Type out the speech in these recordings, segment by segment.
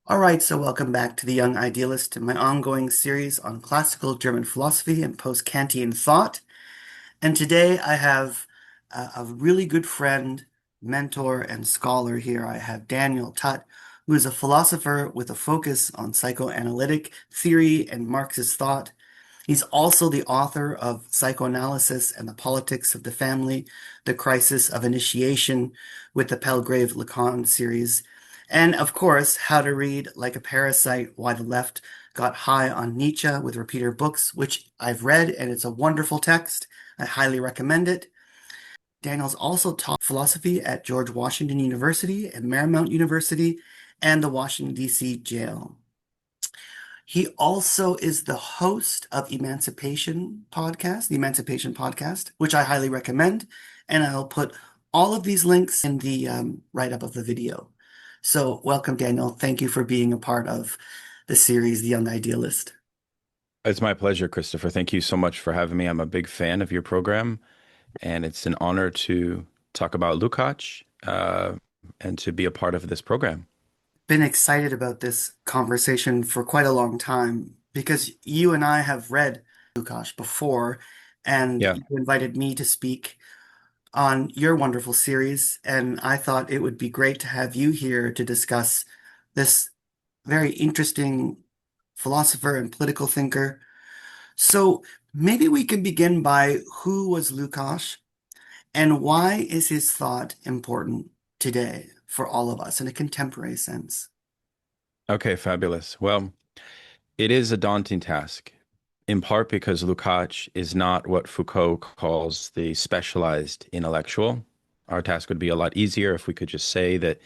All right, so welcome back to The Young Idealist, my ongoing series on classical German philosophy and post-Kantian thought. And today I have a really good friend, mentor, and scholar here. I have Daniel Tutt, who is a philosopher with a focus on psychoanalytic theory and Marxist thought. He's also the author of Psychoanalysis and the Politics of the Family, The Crisis of Initiation with the Palgrave Lacan series, and of course, How to Read Like a Parasite, Why the Left Got High on Nietzsche with repeater books, which I've read, and it's a wonderful text. I highly recommend it. Daniel's also taught philosophy at George Washington University and Marymount University and the Washington, D.C. jail. He also is the host of the Emancipation Podcast, which I highly recommend. And I'll put all of these links in the write-up of the video. So welcome, Daniel. Thank you for being a part of the series, The Young Idealist. It's my pleasure, Christopher. Thank you so much for having me. I'm a big fan of your program, and it's an honor to talk about Lukács and to be a part of this program. Been excited about this conversation for quite a long time because you and I have read Lukács before, and Yeah. you invited me to speak on your wonderful series, and I thought it would be great to have you here to discuss this very interesting philosopher and political thinker. So maybe we can begin by who was Lukács and why is his thought important today for all of us in a contemporary sense? Okay, fabulous. Well, it is a daunting task, in part because Lukács is not what Foucault calls the specialized intellectual. Our task would be a lot easier if we could just say that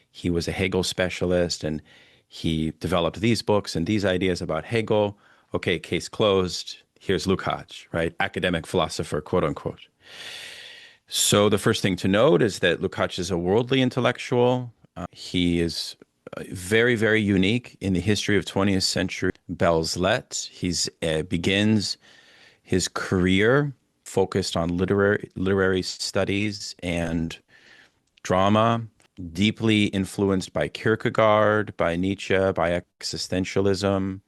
he was a Hegel specialist and he developed these books and these ideas about Hegel. Okay, case closed. Here's Lukács, right? Academic philosopher, quote unquote. So the first thing to note is that Lukács is a worldly intellectual. He is very, very unique in the history of 20th century Belles Lettres. He's begins his career focused on literary studies and drama, deeply influenced by Kierkegaard, by Nietzsche, by existentialism.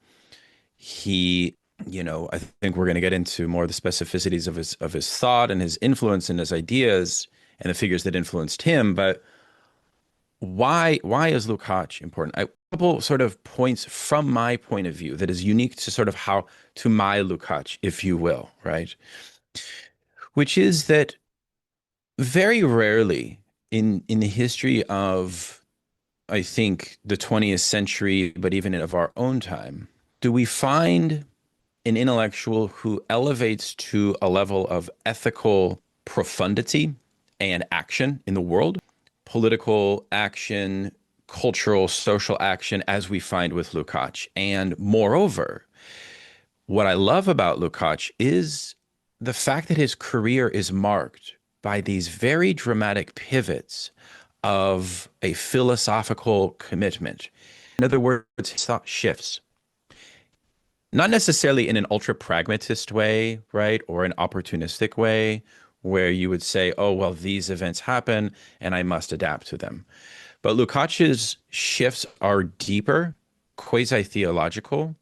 He, I think we're going to get into more of the specificities of his thought and his influence and his ideas and the figures that influenced him. But why is Lukács important? A couple sort of points from my point of view that is unique to sort of how to my Lukács, if you will, right? Which is that very rarely in the history of, I think, the 20th century, but even of our own time, do we find an intellectual who elevates to a level of ethical profundity and action in the world, political action, cultural, social action, as we find with Lukács. And moreover, what I love about Lukács is the fact that his career is marked by these very dramatic pivots of a philosophical commitment. In other words, his thought shifts, not necessarily in an ultra pragmatist way, right? Or an opportunistic way where you would say, oh, well, these events happen and I must adapt to them. But Lukács's shifts are deeper, quasi-theological.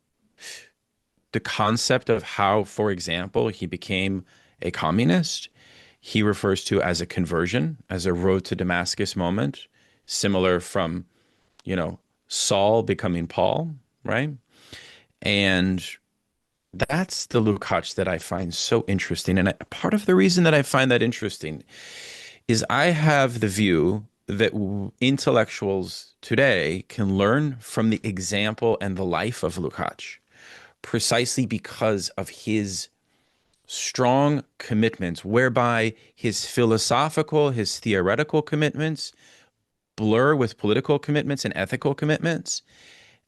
The concept of how, for example, he became a communist, he refers to as a conversion, as a road to Damascus moment, similar from, Saul becoming Paul, right? And that's the Lukács that I find so interesting. And part of the reason that I find that interesting is I have the view that intellectuals today can learn from the example and the life of Lukács precisely because of his strong commitments, whereby his philosophical, his theoretical commitments blur with political commitments and ethical commitments.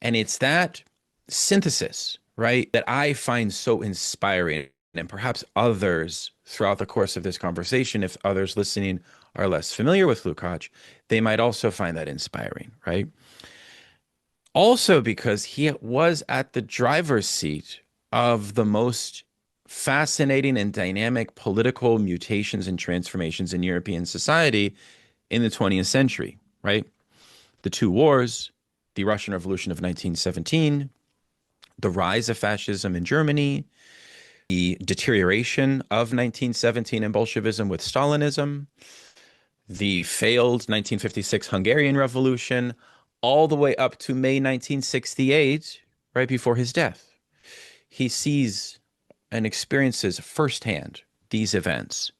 And it's that synthesis, right, that I find so inspiring. And perhaps others throughout the course of this conversation, if others listening are less familiar with Lukács, they might also find that inspiring, right? Also because he was at the driver's seat of the most fascinating and dynamic political mutations and transformations in European society in the 20th century, right? The two wars, the Russian Revolution of 1917, the rise of fascism in Germany, the deterioration of 1917 and Bolshevism with Stalinism, the failed 1956 Hungarian Revolution, all the way up to May 1968, right before his death. He sees and experiences firsthand these events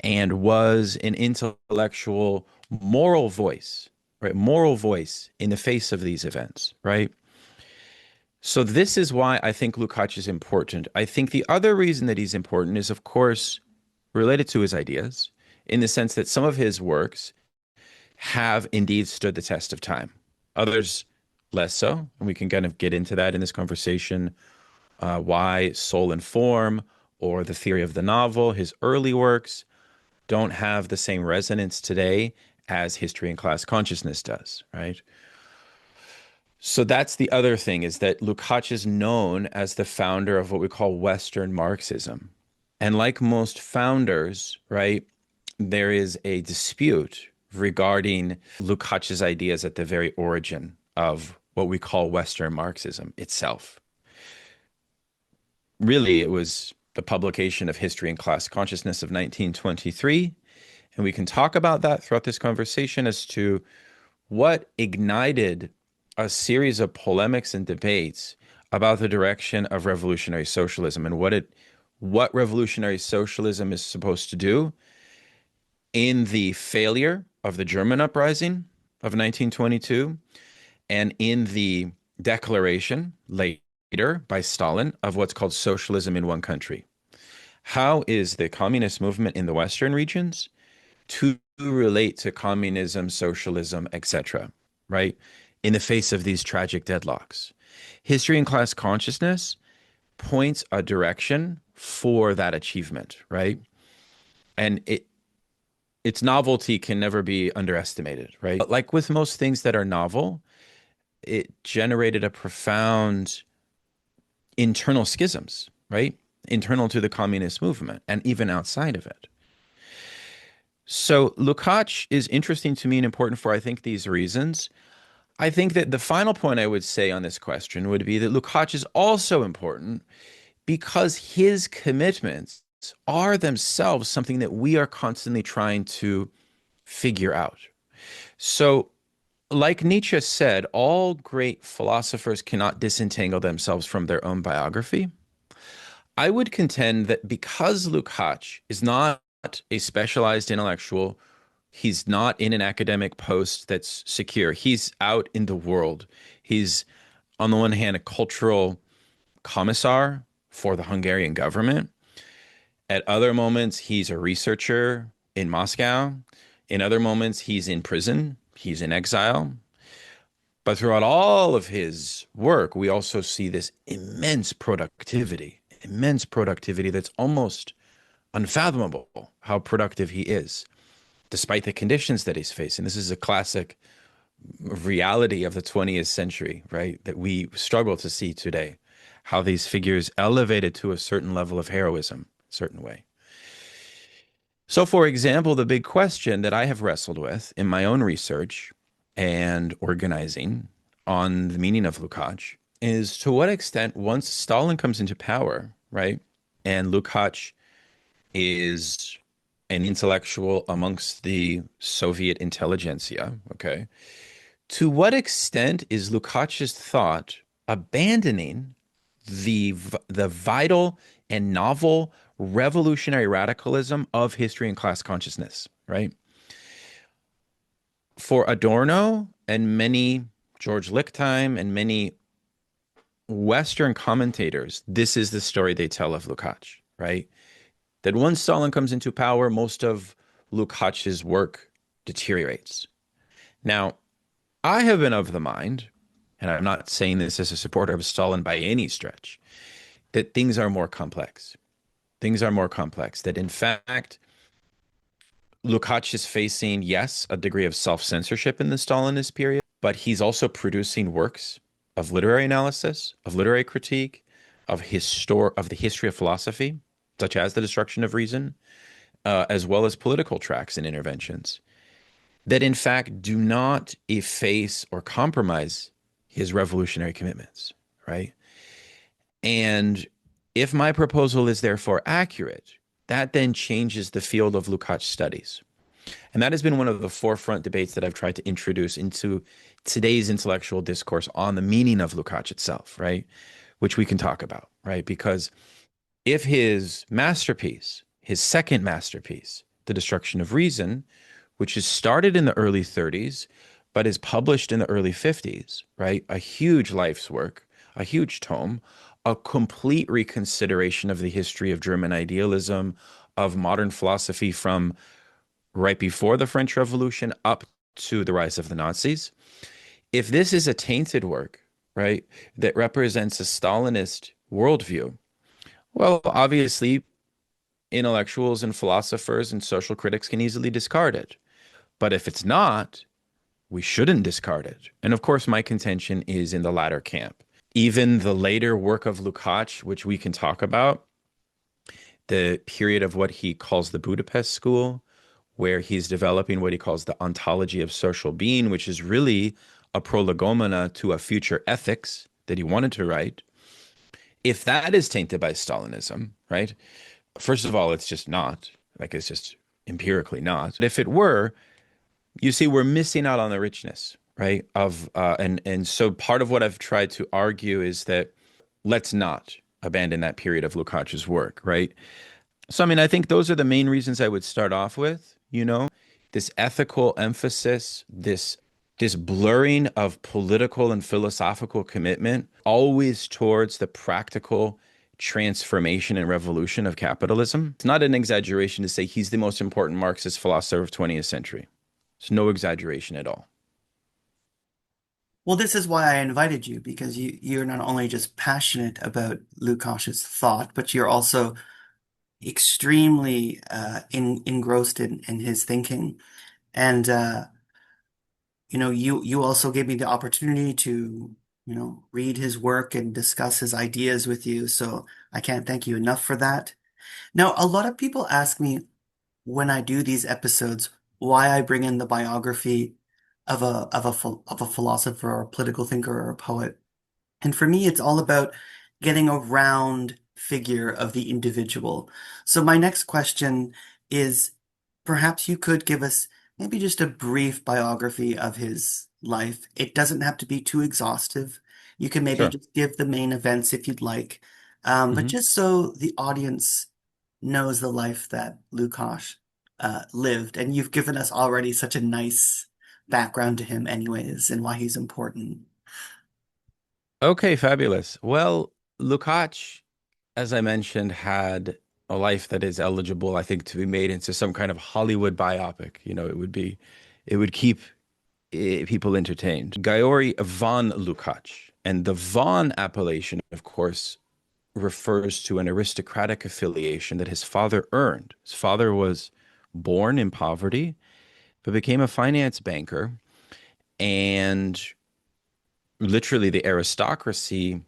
and was an intellectual, moral voice, right? Moral voice in the face of these events, right? So this is why I think Lukács is important. I think the other reason that he's important is, of course, related to his ideas, in the sense that some of his works have indeed stood the test of time. Others less so, and we can kind of get into that in this conversation. Why Soul and Form or The Theory of the Novel, his early works, don't have the same resonance today as History and Class Consciousness does, right? So that's the other thing, is that Lukács is known as the founder of what we call Western Marxism. And like most founders, right, there is a dispute regarding Lukács' ideas at the very origin of what we call Western Marxism itself. Really, it was the publication of History and Class Consciousness of 1923. And we can talk about that throughout this conversation as to what ignited a series of polemics and debates about the direction of revolutionary socialism and what revolutionary socialism is supposed to do in the failure of the German uprising of 1922 and in the declaration later by Stalin of what's called socialism in one country. How is the communist movement in the Western regions to relate to communism, socialism, etc., right? In the face of these tragic deadlocks. History and Class Consciousness points a direction for that achievement, right? And its novelty can never be underestimated, right? But like with most things that are novel, it generated a profound internal schisms, right? Internal to the communist movement and even outside of it. So Lukács is interesting to me and important for, I think, these reasons. I think that the final point I would say on this question would be that Lukács is also important because his commitments are themselves something that we are constantly trying to figure out. So, like Nietzsche said, all great philosophers cannot disentangle themselves from their own biography. I would contend that because Lukács is not a specialized intellectual, he's not in an academic post that's secure. He's out in the world. He's, on the one hand, a cultural commissar for the Hungarian government. At other moments, he's a researcher in Moscow. In other moments, he's in prison. He's in exile. But throughout all of his work, we also see this immense productivity that's almost unfathomable how productive he is, despite the conditions that he's facing. This is a classic reality of the 20th century, right? That we struggle to see today, how these figures elevated to a certain level of heroism, a certain way. So, for example, the big question that I have wrestled with in my own research and organizing on the meaning of Lukács is, to what extent, once Stalin comes into power, right, and Lukács is an intellectual amongst the Soviet intelligentsia, okay, to what extent is Lukács' thought abandoning the vital and novel revolutionary radicalism of history and class consciousness, right? For Adorno and many, George Lichtheim and many Western commentators, this is the story they tell of Lukács, right? That once Stalin comes into power, most of Lukács' work deteriorates. Now, I have been of the mind, and I'm not saying this as a supporter of Stalin by any stretch, that things are more complex. Things are more complex. That in fact, Lukács is facing, yes, a degree of self-censorship in the Stalinist period, but he's also producing works of literary analysis, of literary critique, of the history of philosophy, such as The Destruction of Reason, as well as political tracts and interventions. that in fact do not efface or compromise his revolutionary commitments, right? And if my proposal is therefore accurate, that then changes the field of Lukács studies. And that has been one of the forefront debates that I've tried to introduce into today's intellectual discourse on the meaning of Lukács itself, right? Which we can talk about, right? Because if his masterpiece, his second masterpiece, The Destruction of Reason, which is started in the early 30s, but is published in the early 50s, right? A huge life's work, a huge tome, a complete reconsideration of the history of German idealism, of modern philosophy from right before the French Revolution up to the rise of the Nazis. If this is a tainted work, right, that represents a Stalinist worldview, well, obviously, intellectuals and philosophers and social critics can easily discard it. But if it's not, we shouldn't discard it. And of course, my contention is in the latter camp. Even the later work of Lukács, which we can talk about, the period of what he calls the Budapest School, where he's developing what he calls the ontology of social being, which is really a prolegomena to a future ethics that he wanted to write. If that is tainted by Stalinism, right? First of all, it's just not. Like, it's just empirically not. If it were, you see, we're missing out on the richness, right? And so part of what I've tried to argue is that let's not abandon that period of Lukács's work, right? So, I mean, I think those are the main reasons I would start off with, this ethical emphasis, this blurring of political and philosophical commitment, always towards the practical transformation and revolution of capitalism. It's not an exaggeration to say he's the most important Marxist philosopher of 20th century. It's no exaggeration at all. Well, this is why I invited you because you're not only just passionate about Lukács's thought, but you're also extremely engrossed in his thinking. And you also gave me the opportunity to, read his work and discuss his ideas with you. So I can't thank you enough for that. Now, a lot of people ask me when I do these episodes why I bring in the biography of a philosopher or a political thinker or a poet. And for me, it's all about getting a round figure of the individual. So my next question is perhaps you could give us maybe just a brief biography of his life. It doesn't have to be too exhaustive. You can maybe Sure. just give the main events if you'd like. But Hmm. just so the audience knows the life that Lukács lived. And you've given us already such a nice background to him anyways and why he's important. Okay, fabulous. Well, Lukács, as I mentioned, had a life that is eligible, I think, to be made into some kind of Hollywood biopic. It would keep people entertained. György von Lukács, and the von appellation, of course, refers to an aristocratic affiliation that his father earned. His father was born in poverty, but became a finance banker, and literally the aristocracy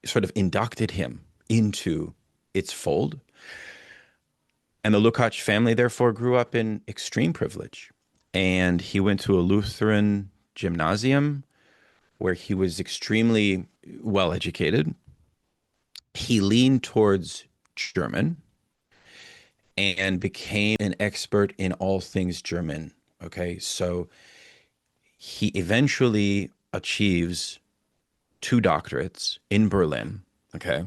sort of inducted him into its fold. And the Lukács family, therefore, grew up in extreme privilege. And he went to a Lutheran gymnasium where he was extremely well educated. He leaned towards German and became an expert in all things German. Okay, so he eventually achieves two doctorates in Berlin. Okay,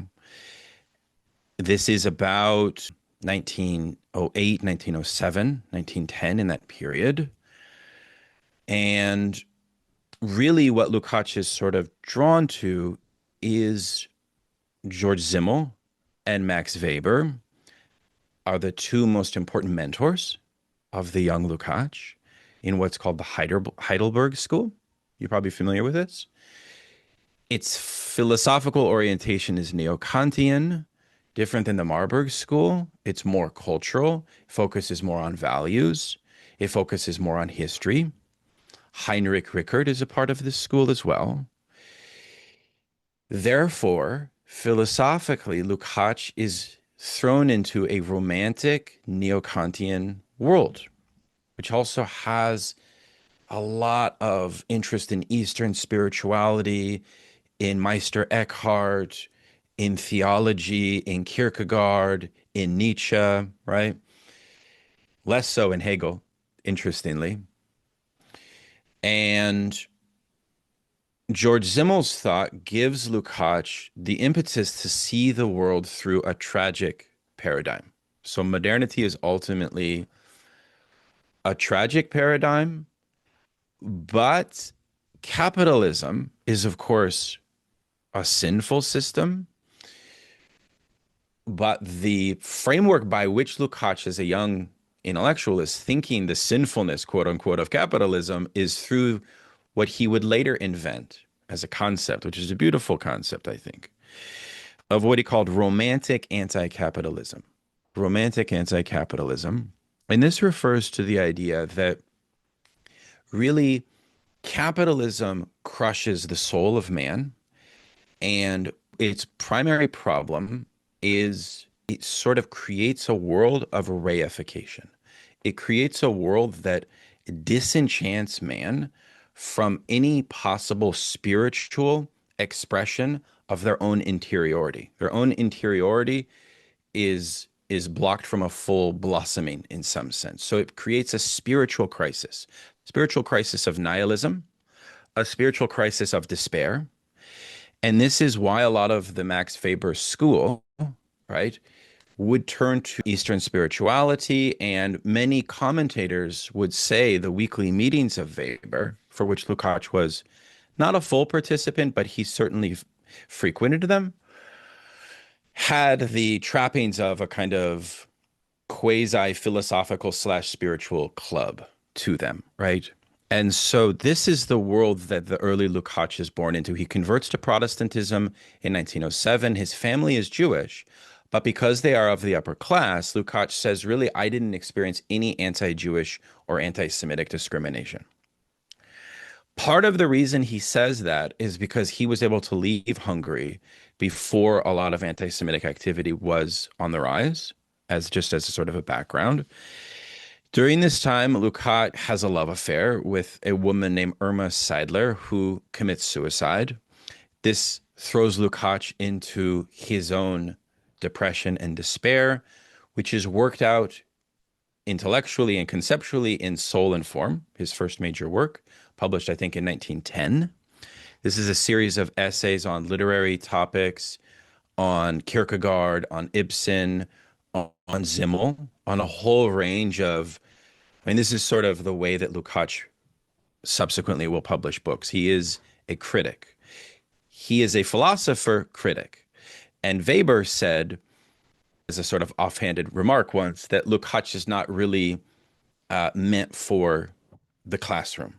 this is about 1908, 1907, 1910, in that period. And really, what Lukács is sort of drawn to is George Simmel and Max Weber are the two most important mentors of the young Lukács in what's called the Heidelberg School. You're probably familiar with this. Its philosophical orientation is neo-Kantian, different than the Marburg School. It's more cultural, focuses more on values, it focuses more on history. Heinrich Rickert is a part of this school as well. Therefore, philosophically, Lukács is thrown into a romantic neo-Kantian world, which also has a lot of interest in Eastern spirituality, in Meister Eckhart, in theology, in Kierkegaard, in Nietzsche, right? Less so in Hegel, interestingly. And George Simmel's thought gives Lukács the impetus to see the world through a tragic paradigm. So modernity is ultimately a tragic paradigm, but capitalism is, of course, a sinful system. But the framework by which Lukács, as a young intellectual, is thinking the sinfulness, quote unquote, of capitalism is through what he would later invent as a concept, which is a beautiful concept, I think, of what he called romantic anti-capitalism. Romantic anti-capitalism. And this refers to the idea that really capitalism crushes the soul of man, and its primary problem is it sort of creates a world of reification. It creates a world that disenchants man from any possible spiritual expression of their own interiority. Their own interiority is blocked from a full blossoming in some sense. So it creates a spiritual crisis of nihilism, a spiritual crisis of despair. And this is why a lot of the Max Weber school, right, would turn to Eastern spirituality. And many commentators would say the weekly meetings of Weber, for which Lukács was not a full participant, but he certainly frequented them, had the trappings of a kind of quasi-philosophical slash spiritual club to them, right? And so this is the world that the early Lukács is born into. He converts to Protestantism in 1907. His family is Jewish, but because they are of the upper class, Lukács says, really, I didn't experience any anti-Jewish or anti-Semitic discrimination. Part of the reason he says that is because he was able to leave Hungary before a lot of anti-Semitic activity was on the rise, as just as a sort of a background. During this time, Lukács has a love affair with a woman named Irma Seidler who commits suicide. This throws Lukács into his own depression and despair, which is worked out intellectually and conceptually in Soul and Form, his first major work, published, I think, in 1910. This is a series of essays on literary topics, on Kierkegaard, on Ibsen, on Simmel, on a whole range of, I mean, this is sort of the way that Lukács subsequently will publish books. He is a critic. He is a philosopher critic. And Weber said, as a sort of offhanded remark once, that Lukács is not really meant for the classroom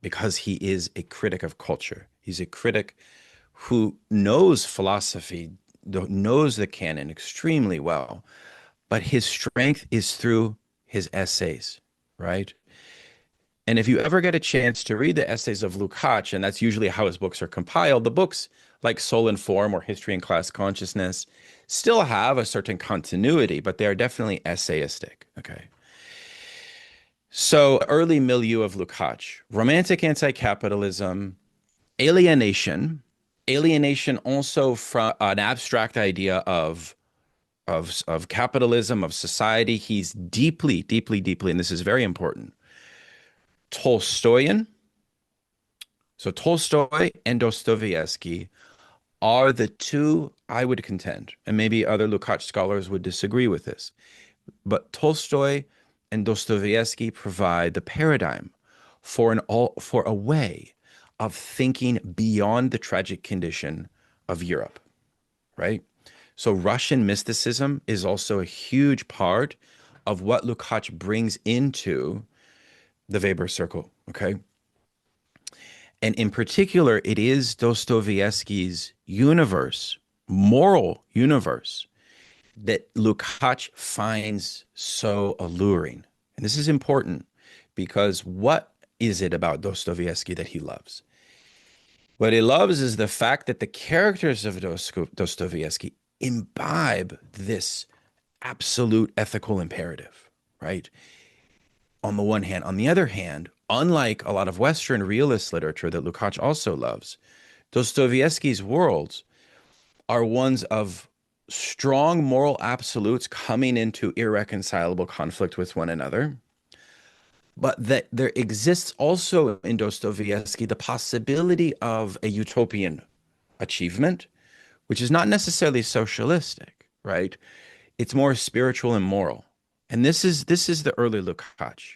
because he is a critic of culture. He's a critic who knows philosophy, knows the canon extremely well, but his strength is through his essays, right? And if you ever get a chance to read the essays of Lukács, and that's usually how his books are compiled, the books like Soul and Form or History and Class Consciousness still have a certain continuity, but they are definitely essayistic, okay? So early milieu of Lukács, romantic anti-capitalism, alienation, alienation also from an abstract idea of capitalism, of society. He's deeply, deeply, deeply, and this is very important, Tolstoyan. So Tolstoy and Dostoevsky are the two, I would contend, and maybe other Lukács scholars would disagree with this, but Tolstoy and Dostoevsky provide the paradigm for a way of thinking beyond the tragic condition of Europe, right? So Russian mysticism is also a huge part of what Lukács brings into the Weber circle, okay? And in particular, it is Dostoevsky's universe, moral universe, that Lukács finds so alluring. And this is important because what is it about Dostoevsky that he loves? What he loves is the fact that the characters of Dostoevsky imbibe this absolute ethical imperative, right? on the one hand. On the other hand, unlike a lot of Western realist literature that Lukács also loves, Dostoevsky's worlds are ones of strong moral absolutes coming into irreconcilable conflict with one another, but that there exists also in Dostoevsky the possibility of a utopian achievement, which is not necessarily socialistic, right? It's more spiritual and moral. And this is the early Lukács.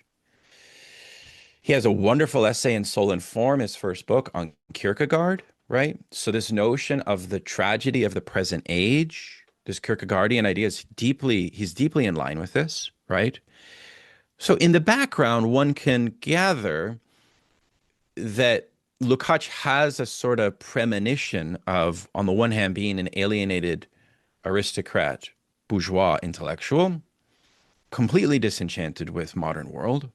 He has a wonderful essay in Soul and Form, his first book on Kierkegaard, right? So this notion of the tragedy of the present age, this Kierkegaardian idea he's deeply in line with this, right? So in the background, one can gather that Lukács has a sort of premonition of, on the one hand, being an alienated aristocrat, bourgeois intellectual, completely disenchanted with modern world,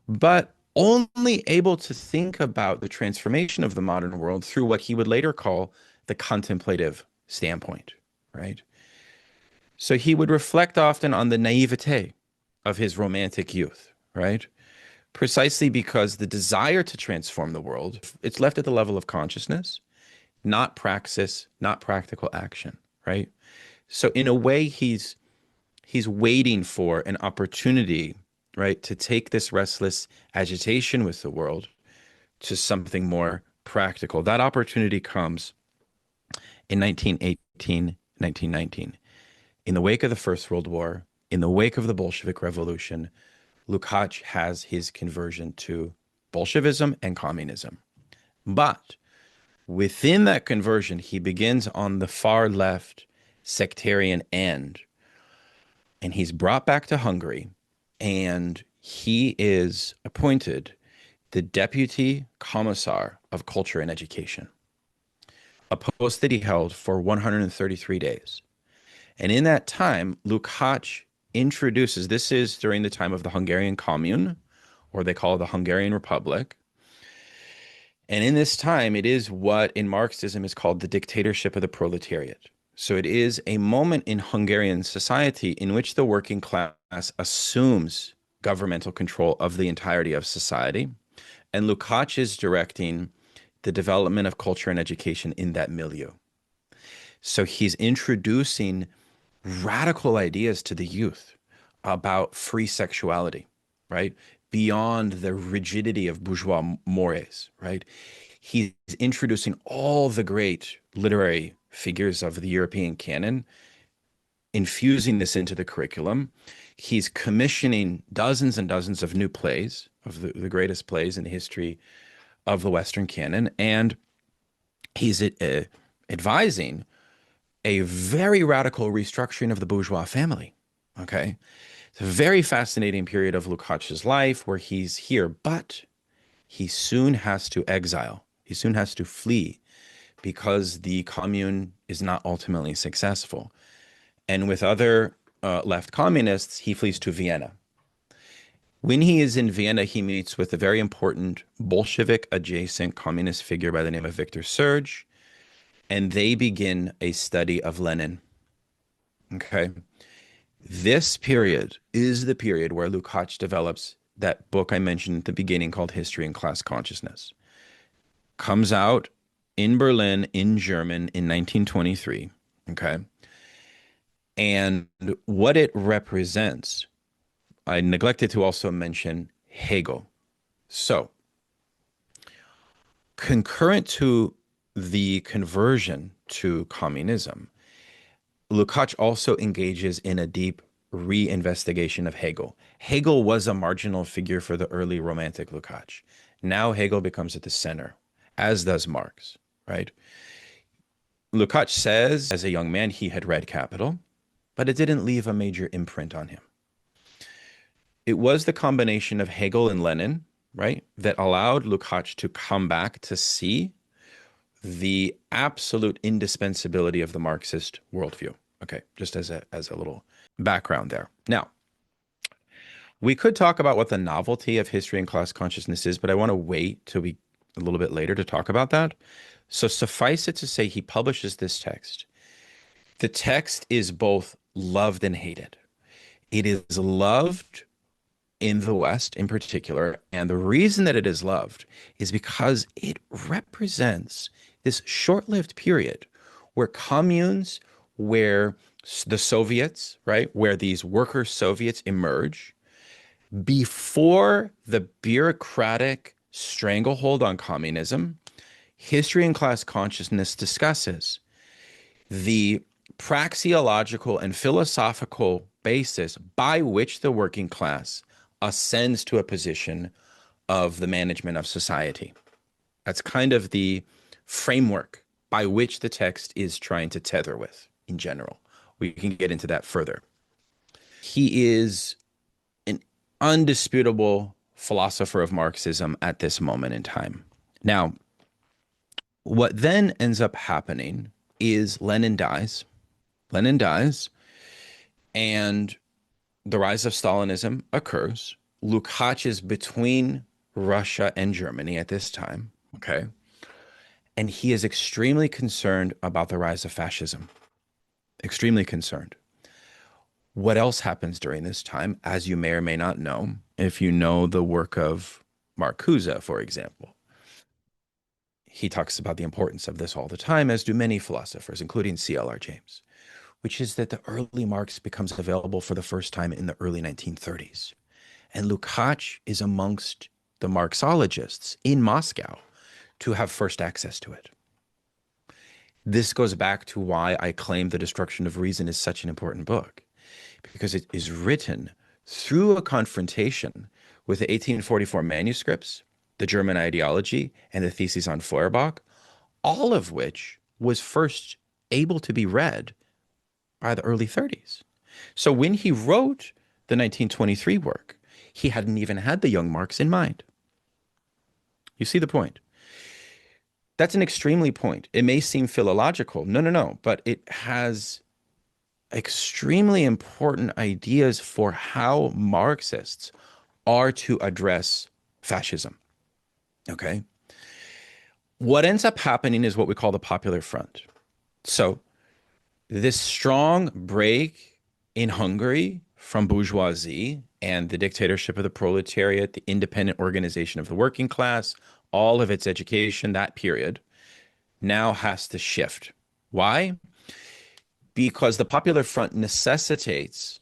but only able to think about the transformation of the modern world through what he would later call the contemplative standpoint, right? So he would reflect often on the naivete of his romantic youth, right? Precisely because the desire to transform the world, it's left at the level of consciousness, not praxis, not practical action, right? So in a way, he's waiting for an opportunity, right, to take this restless agitation with the world to something more practical. That opportunity comes in 1918, 1919. In the wake of the First World War, in the wake of the Bolshevik Revolution, Lukács has his conversion to Bolshevism and communism. But within that conversion, he begins on the far left sectarian end, and he's brought back to Hungary, and he is appointed the Deputy Commissar of Culture and Education, a post that he held for 133 days. And in that time, Lukács introduces, this is during the time of the Hungarian Commune, or they call it the Hungarian Republic. And in this time, it is what in Marxism is called the dictatorship of the proletariat. So it is a moment in Hungarian society in which the working class assumes governmental control of the entirety of society. And Lukács is directing the development of culture and education in that milieu. So he's introducing radical ideas to the youth about free sexuality, right? Beyond the rigidity of bourgeois mores, right? He's introducing all the great literary figures of the European canon, infusing this into the curriculum. He's commissioning dozens and dozens of new plays, of the greatest plays in the history of the Western canon, and he's advising a very radical restructuring of the bourgeois family. Okay. It's a very fascinating period of Lukács's life where he's here, but he soon has to exile. He soon has to flee because the commune is not ultimately successful. And with other left communists, he flees to Vienna. When he is in Vienna, he meets with a very important Bolshevik adjacent communist figure by the name of Victor Serge, and they begin a study of Lenin. Okay. This period is the period where Lukács develops that book I mentioned at the beginning called History and Class Consciousness. Comes out in Berlin in German in 1923. Okay. And what it represents, I neglected to also mention Hegel. So, concurrent to the conversion to communism, Lukács also engages in a deep reinvestigation of Hegel. Hegel was a marginal figure for the early Romantic Lukács. Now Hegel becomes at the center, as does Marx, right? Lukács says, as a young man, he had read Capital, but it didn't leave a major imprint on him. It was the combination of Hegel and Lenin, right, that allowed Lukács to come back to see the absolute indispensability of the Marxist worldview. Okay, just as a little background there. Now, we could talk about what the novelty of history and class consciousness is, but I want to wait till a little bit later to talk about that. So suffice it to say, he publishes this text. The text is both loved and hated. It is loved in the West in particular. And the reason that it is loved is because it represents this short-lived period where communes, where the Soviets, right, where these worker Soviets emerge before the bureaucratic stranglehold on communism. History and class consciousness discusses the praxeological and philosophical basis by which the working class ascends to a position of the management of society. That's kind of the framework by which the text is trying to tether with in general. We can get into that further. He is an undisputable philosopher of Marxism at this moment in time. Now, what then ends up happening is Lenin dies. Lenin dies, and the rise of Stalinism occurs. Lukács is between Russia and Germany at this time, okay? And he is extremely concerned about the rise of fascism, extremely concerned. What else happens during this time, as you may or may not know, if you know the work of Marcuse, for example? He talks about the importance of this all the time, as do many philosophers, including C.L.R. James, which is that the early Marx becomes available for the first time in the early 1930s. And Lukács is amongst the Marxologists in Moscow to have first access to it. This goes back to why I claim The Destruction of Reason is such an important book, because it is written through a confrontation with the 1844 manuscripts, the German ideology, and the theses on Feuerbach, all of which was first able to be read by the early 30s. So when he wrote the 1923 work, he hadn't even had the young Marx in mind. You see the point? That's an extremely point. It may seem philological. No, but it has extremely important ideas for how Marxists are to address fascism. Okay? What ends up happening is what we call the Popular Front. So this strong break in Hungary from bourgeoisie and the dictatorship of the proletariat, the independent organization of the working class, all of its education, that period, now has to shift. Why? Because the Popular Front necessitates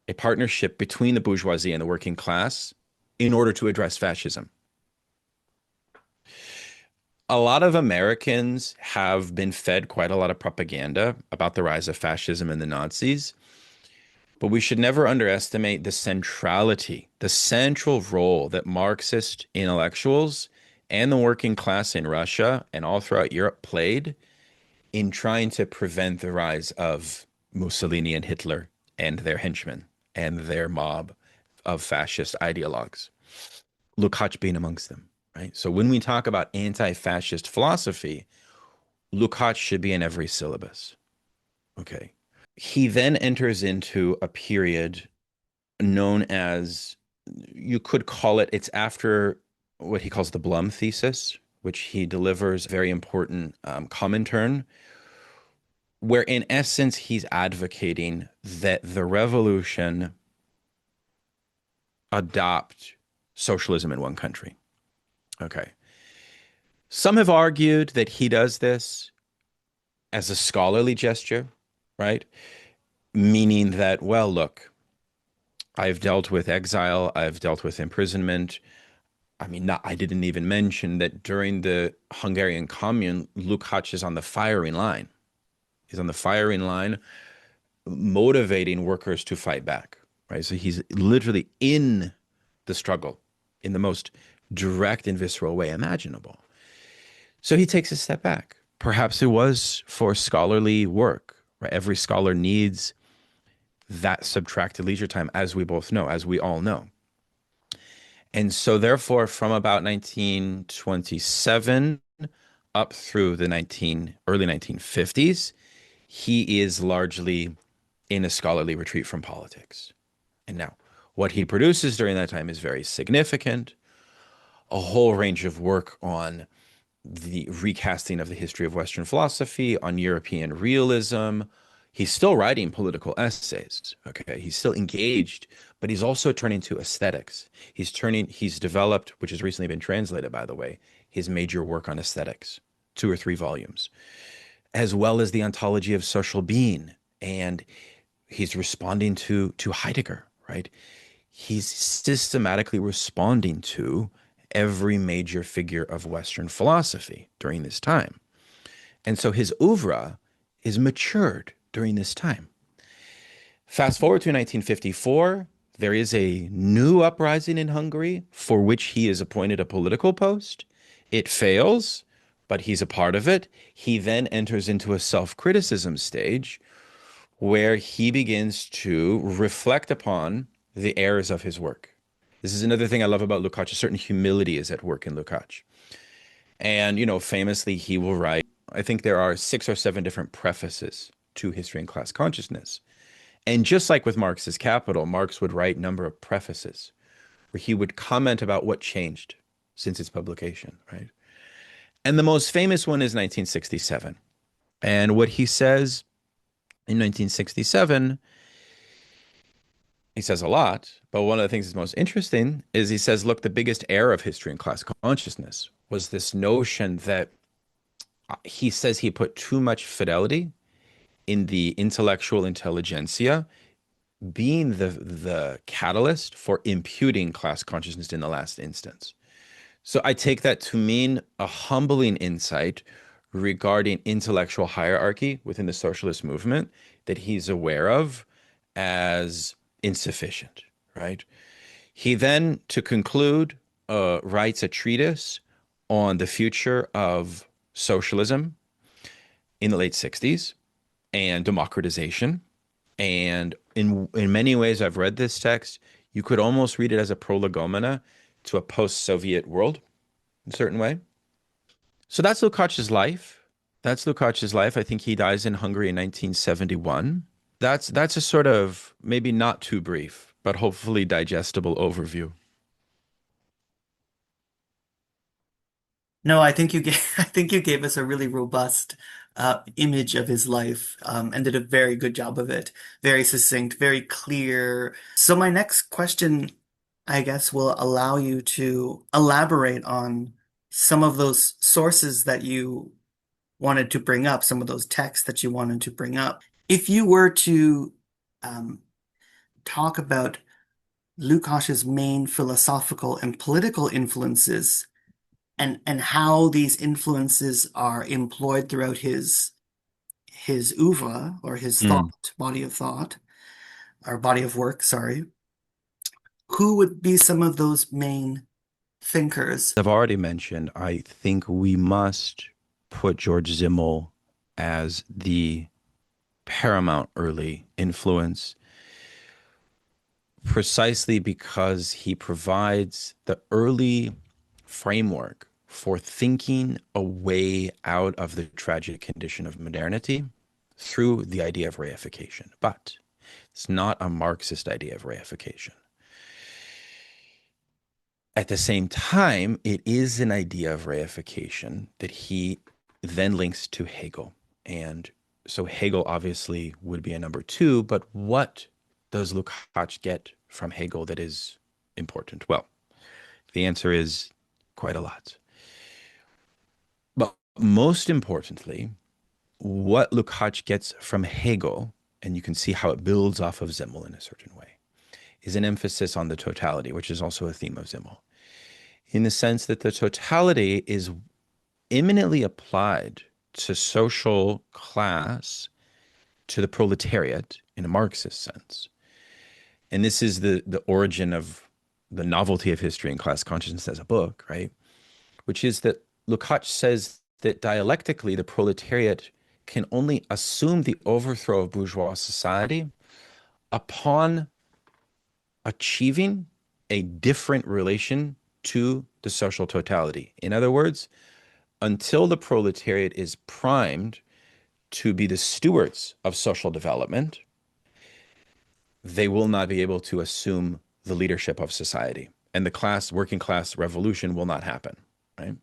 a partnership between the bourgeoisie and the working class in order to address fascism. A lot of Americans have been fed quite a lot of propaganda about the rise of fascism and the Nazis, but we should never underestimate the centrality, the central role that Marxist intellectuals and the working class in Russia and all throughout Europe played in trying to prevent the rise of Mussolini and Hitler and their henchmen and their mob of fascist ideologues, Lukács being amongst them. Right? So when we talk about anti-fascist philosophy, Lukács should be in every syllabus. Okay. He then enters into a period known as, you could call it, it's after what he calls the Blum thesis, which he delivers a very important Comintern, where in essence he's advocating that the revolution adopt socialism in one country. Okay. Some have argued that he does this as a scholarly gesture, right? Meaning that, well, look, I've dealt with exile, I've dealt with imprisonment. I mean, I didn't even mention that during the Hungarian Commune, Lukács is on the firing line. He's on the firing line, motivating workers to fight back, right? So he's literally in the struggle in the most direct and visceral way imaginable. So he takes a step back. Perhaps it was for scholarly work, right? Every scholar needs that subtracted leisure time, as we both know, as we all know. And so therefore, from about 1927 up through the early 1950s, he is largely in a scholarly retreat from politics. And now, what he produces during that time is very significant. A whole range of work on the recasting of the history of Western philosophy, on European realism, He's still writing political essays. Okay. He's still engaged, but he's also turning to aesthetics. He's developed, which has recently been translated, by the way, his major work on aesthetics, 2 or 3 volumes, as well as the ontology of social being. And he's responding to Heidegger, right? He's systematically responding to every major figure of Western philosophy during this time. And so his oeuvre is matured during this time. Fast forward to 1954, there is a new uprising in Hungary for which he is appointed a political post. It fails, but he's a part of it. He then enters into a self-criticism stage where he begins to reflect upon the errors of his work. This is another thing I love about Lukács. A certain humility is at work in Lukács. And, famously, he will write, I think there are 6 or 7 different prefaces to History and Class Consciousness. And just like with Marx's Capital, Marx would write a number of prefaces where he would comment about what changed since its publication, right? And the most famous one is 1967. And what he says in 1967, he says a lot, but one of the things that's most interesting is he says, look, the biggest error of history and class consciousness was this notion that he says he put too much fidelity in the intellectual intelligentsia being the catalyst for imputing class consciousness in the last instance. So I take that to mean a humbling insight regarding intellectual hierarchy within the socialist movement that he's aware of as insufficient, right? He then, to conclude, writes a treatise on the future of socialism in the late 60s and democratization. And in many ways, I've read this text. You could almost read it as a prolegomena to a post-Soviet world in a certain way. So that's Lukács's life. That's Lukács's life. I think he dies in Hungary in 1971. That's a sort of maybe not too brief, but hopefully digestible overview. No, I think you gave I think you gave us a really robust image of his life and did a very good job of it. Very succinct, very clear. So my next question, I guess, will allow you to elaborate on some of those sources that you wanted to bring up, some of those texts that you wanted to bring up. If you were to um, talk about Lukács's main philosophical and political influences, and how these influences are employed throughout his oeuvre or his Mm. body of thought, or body of work, sorry. Who would be some of those main thinkers? I've already mentioned, I think we must put George Simmel as the paramount early influence precisely because he provides the early framework for thinking a way out of the tragic condition of modernity through the idea of reification. But it's not a Marxist idea of reification. At the same time, it is an idea of reification that he then links to Hegel. And so Hegel obviously would be a number 2, but what does Lukács get from Hegel that is important? Well, the answer is quite a lot. But most importantly, what Lukács gets from Hegel, and you can see how it builds off of Simmel in a certain way, is an emphasis on the totality, which is also a theme of Simmel, in the sense that the totality is eminently applied to social class, to the proletariat in a Marxist sense. And this is the origin of the novelty of history and class consciousness as a book, right? Which is that Lukács says that dialectically the proletariat can only assume the overthrow of bourgeois society upon achieving a different relation to the social totality. In other words, until the proletariat is primed to be the stewards of social development, they will not be able to assume the leadership of society. And the working class revolution will not happen, right?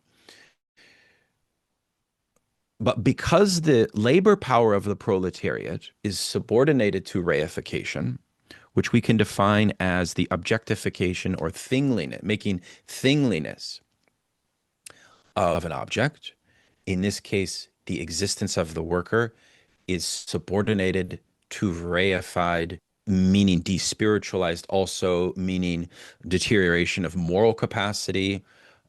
But because the labor power of the proletariat is subordinated to reification, which we can define as the objectification or thingliness, making thingliness of an object, in this case, the existence of the worker is subordinated to reified, meaning despiritualized, also meaning deterioration of moral capacity,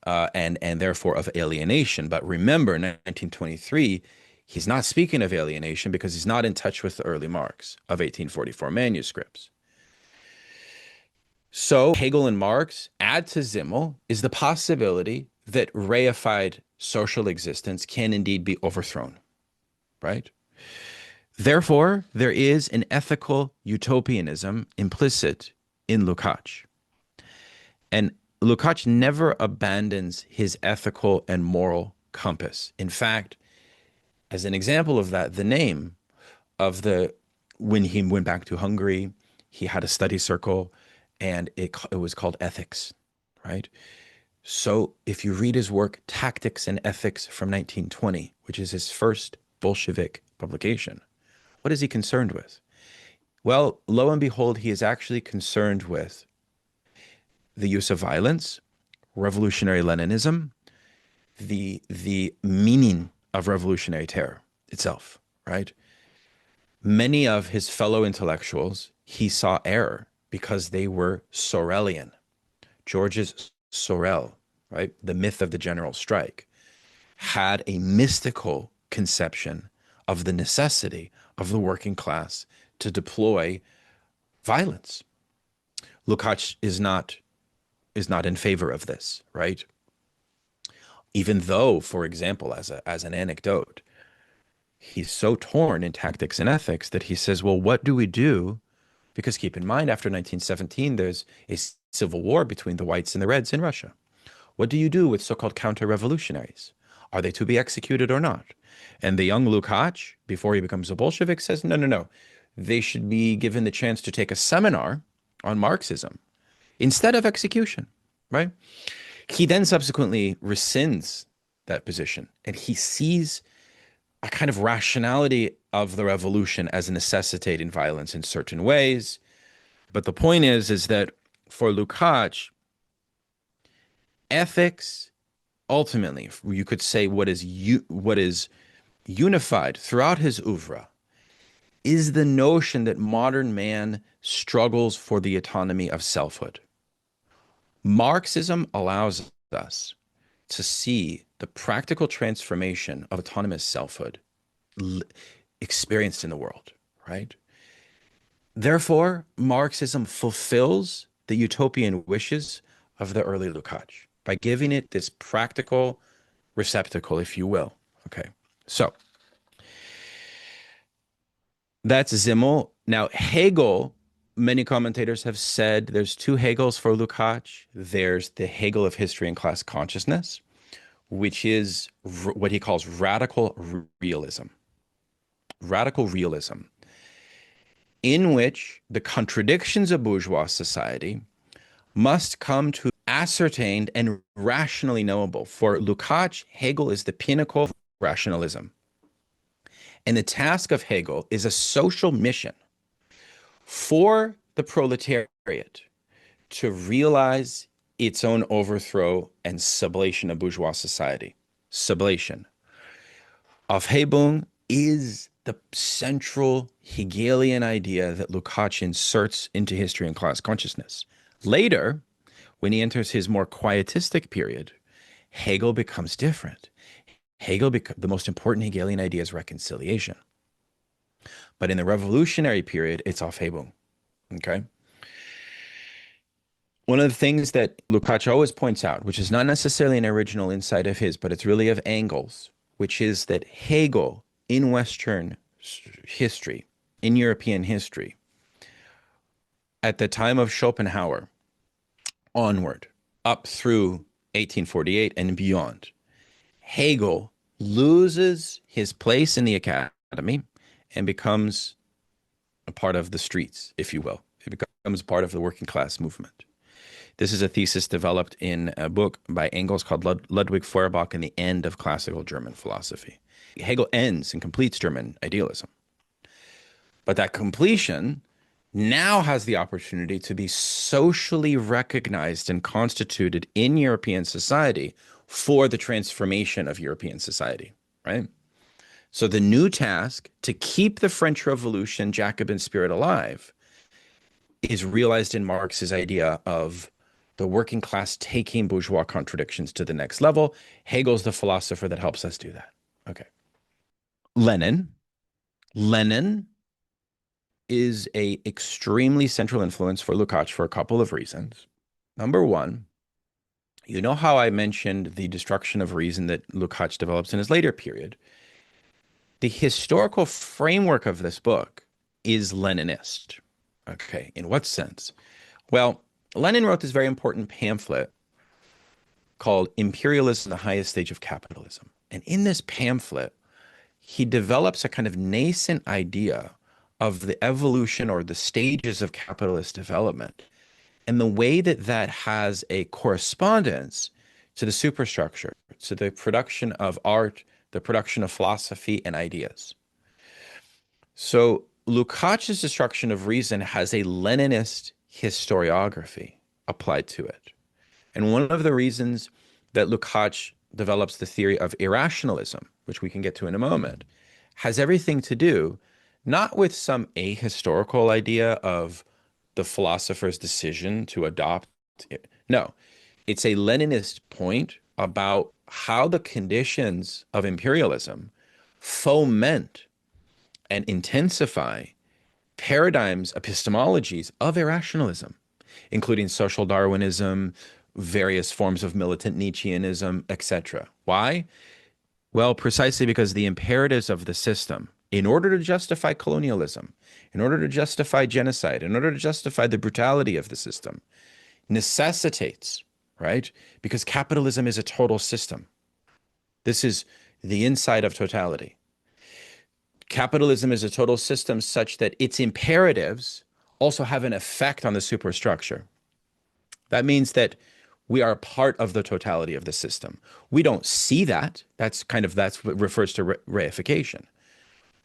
and therefore of alienation. But remember, 1923, he's not speaking of alienation because he's not in touch with the early Marx of 1844 manuscripts. So Hegel and Marx add to Simmel is the possibility that reified social existence can indeed be overthrown, right? Therefore, there is an ethical utopianism implicit in Lukács. And Lukács never abandons his ethical and moral compass. In fact, as an example of that, the name of when he went back to Hungary, he had a study circle and it was called Ethics, right? So if you read his work, Tactics and Ethics from 1920, which is his first Bolshevik publication, what is he concerned with? Well, lo and behold, he is actually concerned with the use of violence, revolutionary Leninism, the meaning of revolutionary terror itself, right? Many of his fellow intellectuals, he saw error because they were Sorelian. Georges Sorel, right? The myth of the general strike, had a mystical conception of the necessity of the working class to deploy violence. Lukács is not in favor of this, right? Even though, for example, as an anecdote, he's so torn in Tactics and Ethics that he says, well, what do we do? Because keep in mind, after 1917, there's a civil war between the whites and the reds in Russia. What do you do with so-called counter-revolutionaries? Are they to be executed or not? And the young Lukács, before he becomes a Bolshevik, says, no, no, no. They should be given the chance to take a seminar on Marxism instead of execution, right? He then subsequently rescinds that position, and he sees a kind of rationality of the revolution as necessitating violence in certain ways. But the point is that for Lukács, ethics, ultimately, you could say what is unified throughout his oeuvre is the notion that modern man struggles for the autonomy of selfhood. Marxism allows us to see the practical transformation of autonomous selfhood experienced in the world, right? Therefore, Marxism fulfills the utopian wishes of the early Lukács by giving it this practical receptacle, if you will. Okay, so that's Simmel. Now, Hegel, many commentators have said there's two Hegels for Lukács. There's the Hegel of history and class consciousness, which is what he calls radical realism. Radical realism, in which the contradictions of bourgeois society must come to ascertained and rationally knowable. For Lukács, Hegel is the pinnacle of rationalism. And the task of Hegel is a social mission for the proletariat to realize its own overthrow and sublation of bourgeois society. Sublation. Aufhebung is the central Hegelian idea that Lukács inserts into history and class consciousness. Later, when he enters his more quietistic period, Hegel becomes different. The most important Hegelian idea is reconciliation. But in the revolutionary period, it's Aufhebung. Okay? One of the things that Lukács always points out, which is not necessarily an original insight of his, but it's really of Engels, which is that Hegel in Western history, in European history, at the time of Schopenhauer, onward, up through 1848 and beyond, Hegel loses his place in the academy and becomes a part of the streets, if you will. It becomes part of the working class movement. This is a thesis developed in a book by Engels called Ludwig Feuerbach and the End of Classical German Philosophy. Hegel ends and completes German idealism. But that completion now has the opportunity to be socially recognized and constituted in European society for the transformation of European society, right? So the new task to keep the French Revolution Jacobin spirit alive is realized in Marx's idea of the working class taking bourgeois contradictions to the next level. Hegel's the philosopher that helps us do that. Okay. Lenin. Lenin is a extremely central influence for Lukács for a couple of reasons. Number one, you know how I mentioned the destruction of reason that Lukács develops in his later period? The historical framework of this book is Leninist. Okay, in what sense? Well, Lenin wrote this very important pamphlet called Imperialism, the Highest Stage of Capitalism. And in this pamphlet, he develops a kind of nascent idea of the evolution or the stages of capitalist development and the way that that has a correspondence to the superstructure, to the production of art, the production of philosophy and ideas. So Lukács' destruction of reason has a Leninist historiography applied to it. And one of the reasons that Lukács develops the theory of irrationalism, which we can get to in a moment, has everything to do not with some ahistorical idea of the philosopher's decision to adopt it. No, it's a Leninist point about how the conditions of imperialism foment and intensify paradigms, epistemologies of irrationalism, including social Darwinism, various forms of militant Nietzscheanism, etc. Why? Well, precisely because the imperatives of the system, in order to justify colonialism, in order to justify genocide, in order to justify the brutality of the system, necessitates, right? Because capitalism is a total system. This is the inside of totality. Capitalism is a total system such that its imperatives also have an effect on the superstructure. That means that we are a part of the totality of the system. We don't see that. That's what refers to reification.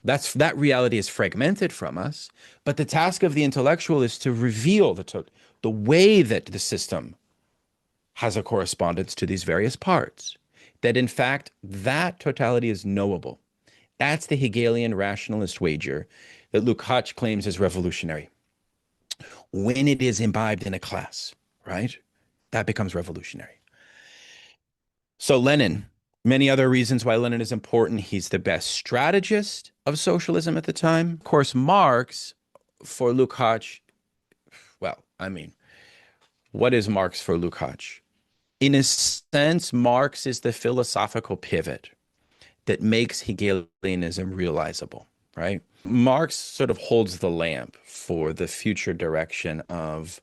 That reality is fragmented from us, but the task of the intellectual is to reveal the way that the system has a correspondence to these various parts. That in fact, that totality is knowable. That's the Hegelian rationalist wager that Lukács claims is revolutionary. When it is imbibed in a class, right? That becomes revolutionary. So Lenin, many other reasons why Lenin is important. He's the best strategist of socialism at the time. Of course, Marx, for Lukács, well, I mean, what is Marx for Lukács? In a sense, Marx is the philosophical pivot that makes Hegelianism realizable, right? Marx sort of holds the lamp for the future direction of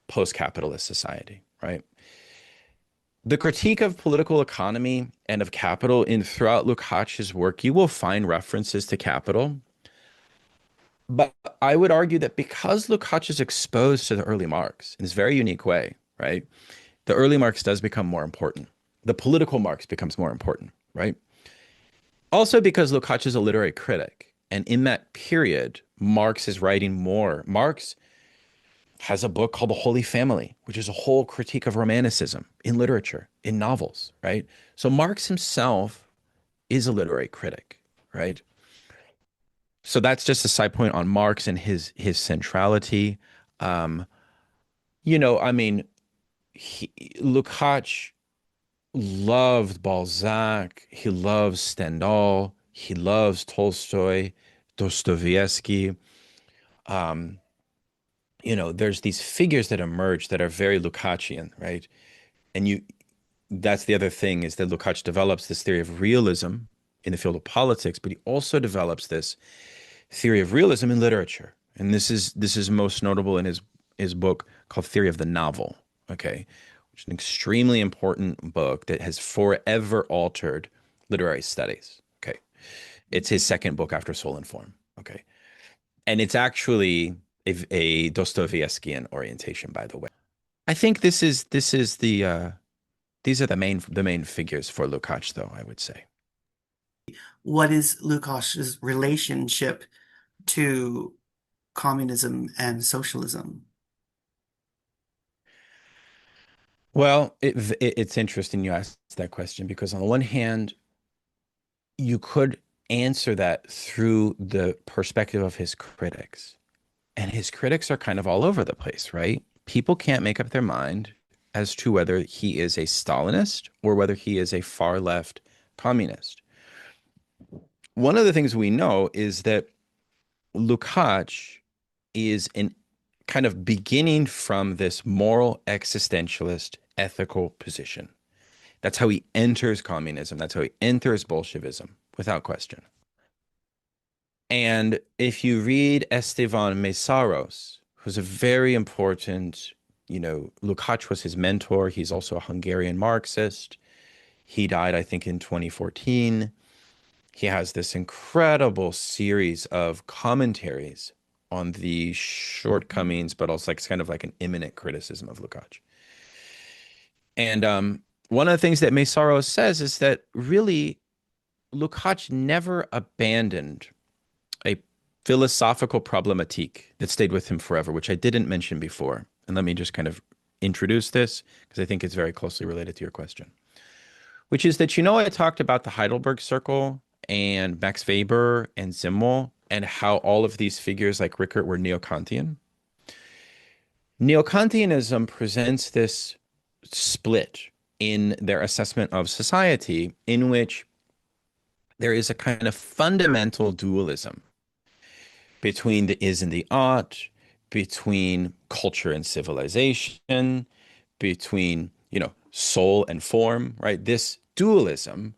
post-capitalist society, right? The critique of political economy and of capital throughout Lukács' work, you will find references to capital. But I would argue that because Lukács is exposed to the early Marx in this very unique way, right? The early Marx does become more important. The political Marx becomes more important, right? Also because Lukács is a literary critic. And in that period, Marx is writing more. Marx has a book called The Holy Family, which is a whole critique of Romanticism in literature, in novels, right? So Marx himself is a literary critic, right? So that's just a side point on Marx and his centrality. Um, I mean, Lukács loved Balzac, he loves Stendhal, he loves Tolstoy, Dostoevsky. Um, there's these figures that emerge that are very Lukácsian, right? And that's the other thing is that Lukács develops this theory of realism in the field of politics, but he also develops this theory of realism in literature. And this is most notable in his book called Theory of the Novel, okay? Which is an extremely important book that has forever altered literary studies, okay? It's his second book after Soul and Form, okay? And it's actually a Dostoevskian orientation, by the way. I think these are the main figures for Lukács, though, I would say. what is Lukács's relationship to communism and socialism? Well, it's interesting you asked that question because on the one hand, you could answer that through the perspective of his critics. And his critics are kind of all over the place, right? People can't make up their mind as to whether he is a Stalinist or whether he is a far left communist. One of the things we know is that Lukács is in kind of beginning from this moral existentialist ethical position. That's how he enters communism. That's how he enters Bolshevism, without question. And if you read Esteban Mészáros, who's a very important, Lukács was his mentor. He's also a Hungarian Marxist. He died, I think, in 2014. He has this incredible series of commentaries on the shortcomings, but also like kind of like an imminent criticism of Lukács. And one of the things that Mészáros says is that really Lukács never abandoned a philosophical problematique that stayed with him forever, which I didn't mention before. And let me just kind of introduce this because I think it's very closely related to your question, which is that, I talked about the Heidelberg Circle and Max Weber and Simmel and how all of these figures like Rickert were neo-Kantian. Neo-Kantianism presents this split in their assessment of society in which there is a kind of fundamental dualism between the is and the ought, between culture and civilization, between, soul and form, right? This dualism,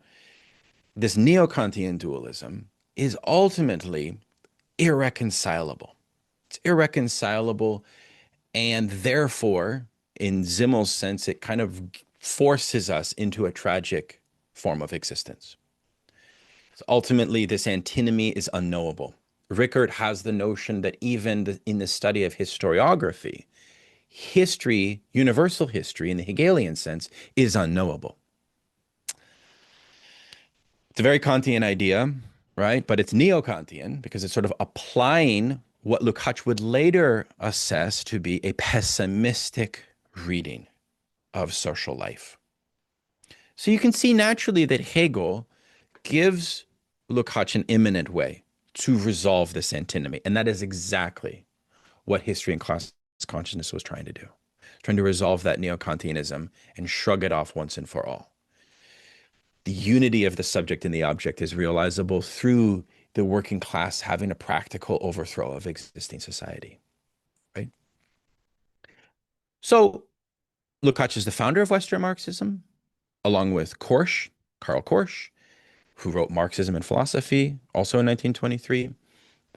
this neo-Kantian dualism, is ultimately irreconcilable. It's irreconcilable, and therefore, in Simmel's sense, it kind of forces us into a tragic form of existence. So ultimately, this antinomy is unknowable. Rickert has the notion that even in the study of historiography, history, universal history in the Hegelian sense, is unknowable. It's a very Kantian idea, right? But it's neo-Kantian because it's sort of applying what Lukács would later assess to be a pessimistic reading of social life. So you can see naturally that Hegel gives Lukács an imminent way to resolve this antinomy. And that is exactly what history and class consciousness was trying to do, trying to resolve that neo-Kantianism and shrug it off once and for all. The unity of the subject and the object is realizable through the working class having a practical overthrow of existing society, right? So Lukács is the founder of Western Marxism, along with Korsch, Karl Korsch, who wrote Marxism and Philosophy, also in 1923.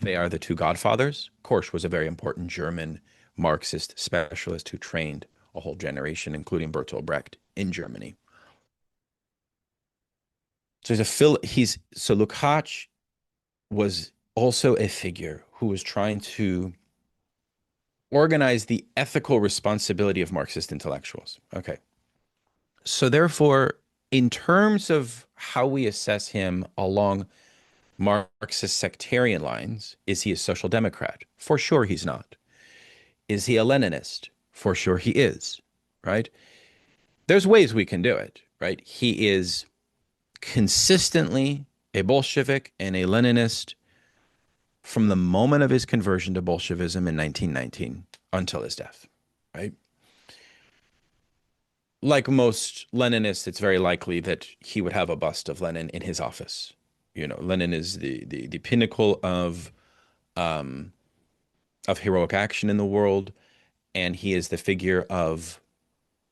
They are the two godfathers. Korsch was a very important German Marxist specialist who trained a whole generation, including Bertolt Brecht, in Germany. So Lukács was also a figure who was trying to organize the ethical responsibility of Marxist intellectuals. Okay. So therefore, in terms of how we assess him along Marxist sectarian lines, is he a social democrat? For sure he's not. Is he a Leninist? For sure he is, right? There's ways we can do it, right? He is consistently a Bolshevik and a Leninist from the moment of his conversion to Bolshevism in 1919 until his death, right? Like most Leninists, it's very likely that he would have a bust of Lenin in his office. Lenin is the pinnacle of heroic action in the world, and he is the figure of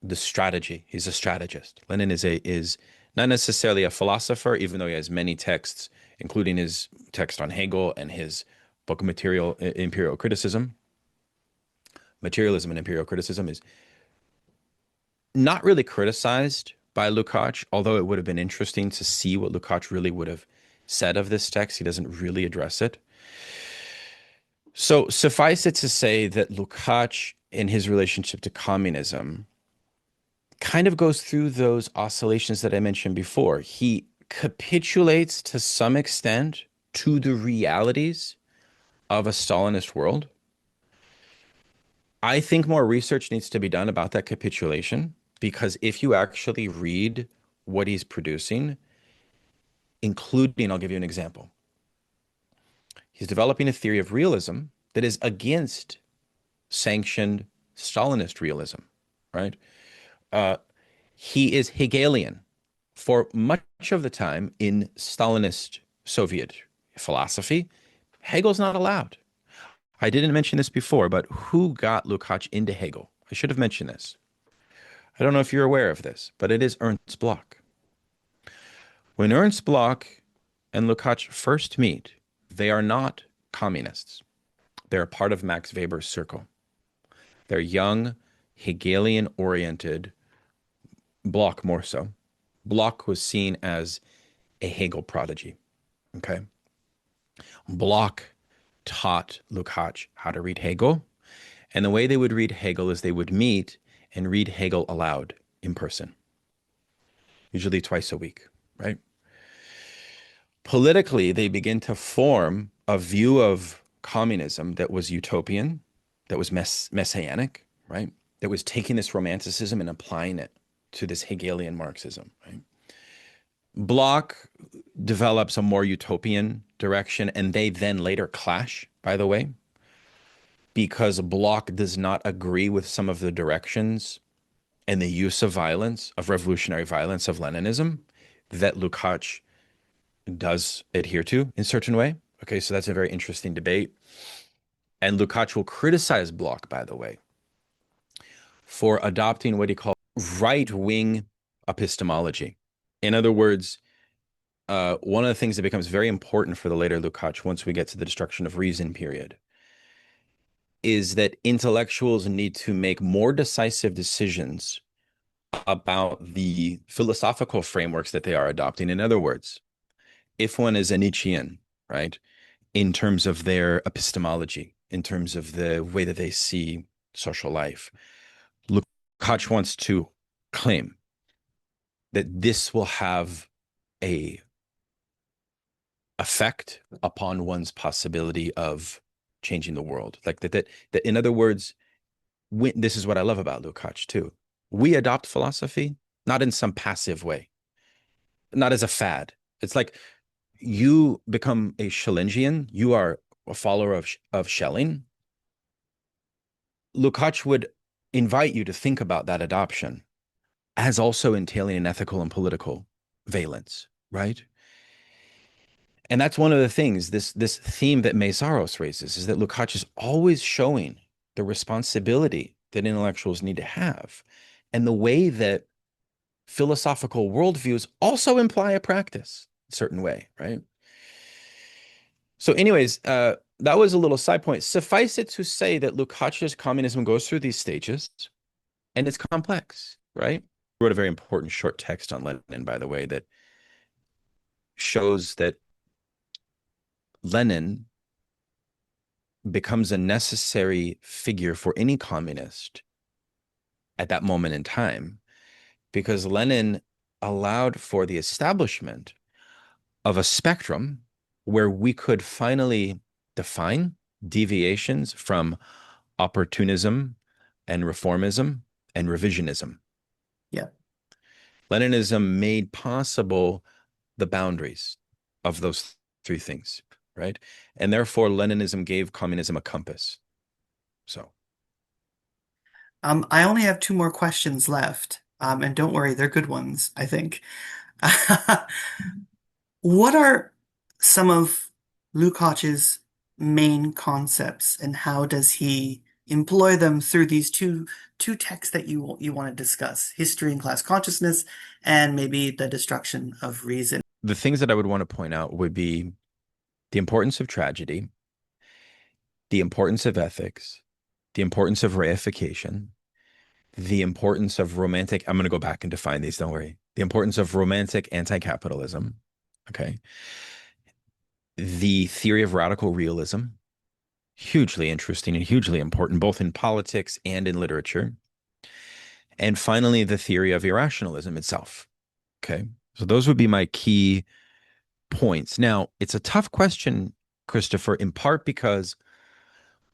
the strategy. He's a strategist. Lenin is not necessarily a philosopher, even though he has many texts, including his text on Hegel and his book of Imperial Criticism. Materialism and Imperial Criticism is not really criticized by Lukács, although it would have been interesting to see what Lukács really would have said of this text. He doesn't really address it. So suffice it to say that Lukács, in his relationship to communism, kind of goes through those oscillations that I mentioned before. He capitulates to some extent to the realities of a Stalinist world. I think more research needs to be done about that capitulation, because if you actually read what he's producing, including, I'll give you an example. He's developing a theory of realism that is against sanctioned Stalinist realism, right? Uh, he is Hegelian for much of the time in Stalinist Soviet philosophy. Hegel's not allowed. I didn't mention this before, but who got Lukács into Hegel? I should have mentioned this. I don't know if you're aware of this, but it is Ernst Bloch. When Ernst Bloch and Lukács first meet, they are not communists. They're part of Max Weber's circle. They're young, Hegelian-oriented, Bloch more so. Bloch was seen as a Hegel prodigy. Okay. Bloch taught Lukács how to read Hegel. And the way they would read Hegel is they would meet and read Hegel aloud in person, usually twice a week, right? Politically, they begin to form a view of communism that was utopian, that was messianic, right? That was taking this romanticism and applying it to this Hegelian Marxism, right? Bloch develops a more utopian direction, and they then later clash, by the way, because Bloch does not agree with some of the directions and the use of violence, of revolutionary violence, of Leninism that Lukács does adhere to in a certain way. Okay, so that's a very interesting debate. And Lukács will criticize Bloch, by the way, for adopting what he calls right-wing epistemology. In other words, one of the things that becomes very important for the later Lukács, once we get to the destruction of reason period, is that intellectuals need to make more decisive decisions about the philosophical frameworks that they are adopting. In other words, if one is a Nietzschean, right, in terms of their epistemology, in terms of the way that they see social life, Lukács wants to claim that this will have a effect upon one's possibility of changing the world. Like that in other words, this is what I love about Lukács too. We adopt philosophy not in some passive way, not as a fad. It's like you become a Schellingian, you are a follower of Schelling. Lukács would invite you to think about that adoption as also entailing an ethical and political valence, right? And that's one of the things, this theme that Mészáros raises, is that Lukács is always showing the responsibility that intellectuals need to have, and the way that philosophical worldviews also imply a practice in a certain way, right? So anyways, that was a little side point. Suffice it to say that Lukács's communism goes through these stages, and it's complex, right? He wrote a very important short text on Lenin, by the way, that shows that Lenin becomes a necessary figure for any communist at that moment in time, because Lenin allowed for the establishment of a spectrum where we could finally define deviations from opportunism and reformism and revisionism. Yeah. Leninism made possible the boundaries of those three things, right? And therefore, Leninism gave communism a compass. So, I only have two more questions left. And don't worry, they're good ones, I think. What are some of Lukács's main concepts, and how does he employ them through these two texts that you want to discuss, History and Class Consciousness, and maybe the destruction of reason? the things that I would want to point out would be the importance of tragedy, the importance of ethics, the importance of reification, the importance of romantic, I'm going to go back and define these, don't worry. The importance of romantic anti-capitalism, okay? The theory of radical realism, hugely interesting and hugely important, both in politics and in literature. And finally, the theory of irrationalism itself, okay? So those would be my key points. Now, it's a tough question, Christopher, in part because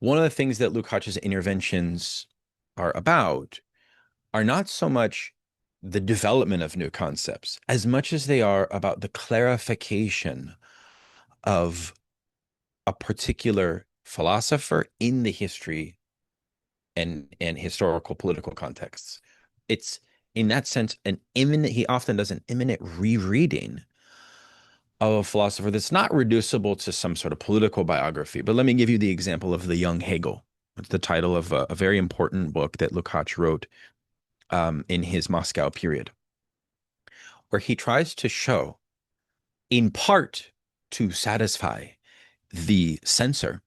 one of the things that Lukács's interventions are about are not so much the development of new concepts as much as they are about the clarification of a particular philosopher in the history and historical political contexts. It's in that sense an imminent, he often does an imminent rereading of a philosopher that's not reducible to some sort of political biography. But let me give you the example of the young Hegel. It's the title of a very important book that Lukács wrote in his Moscow period, where he tries to show, in part to satisfy the censor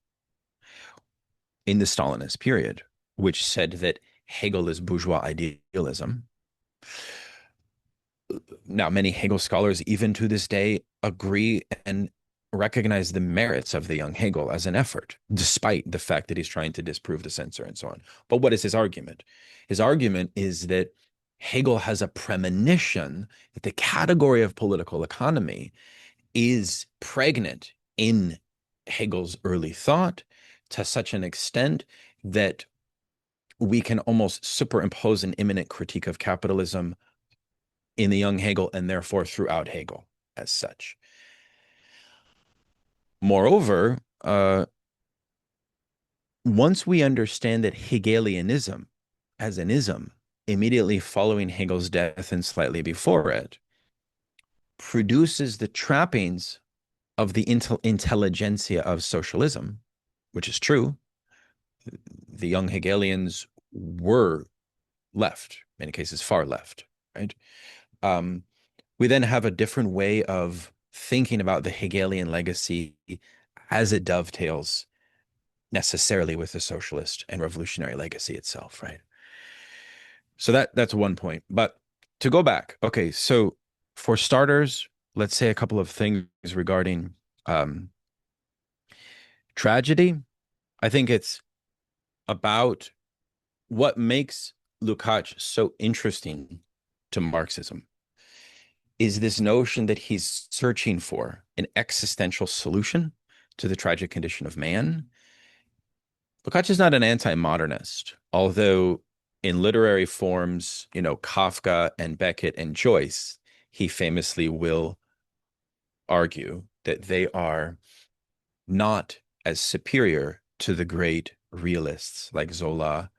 in the Stalinist period, which said that Hegel is bourgeois idealism. Now, many Hegel scholars, even to this day, agree and recognize the merits of the young Hegel as an effort, despite the fact that he's trying to disprove the censor and so on. But what is his argument? His argument is that Hegel has a premonition that the category of political economy is pregnant in Hegel's early thought to such an extent that we can almost superimpose an imminent critique of capitalism in the young Hegel and therefore throughout Hegel as such. Moreover, once we understand that Hegelianism as an ism immediately following Hegel's death and slightly before it produces the trappings of the intelligentsia of socialism, which is true. The young Hegelians were left, in many cases far left, right? We then have a different way of thinking about the Hegelian legacy as it dovetails necessarily with the socialist and revolutionary legacy itself, right? So that's one point. But to go back, okay, so for starters, let's say a couple of things regarding tragedy. I think it's about what makes Lukács so interesting to Marxism is this notion that he's searching for an existential solution to the tragic condition of man. Lukács is not an anti-modernist, although in literary forms, Kafka and Beckett and Joyce, he famously will argue that they are not as superior to the great realists like Zola,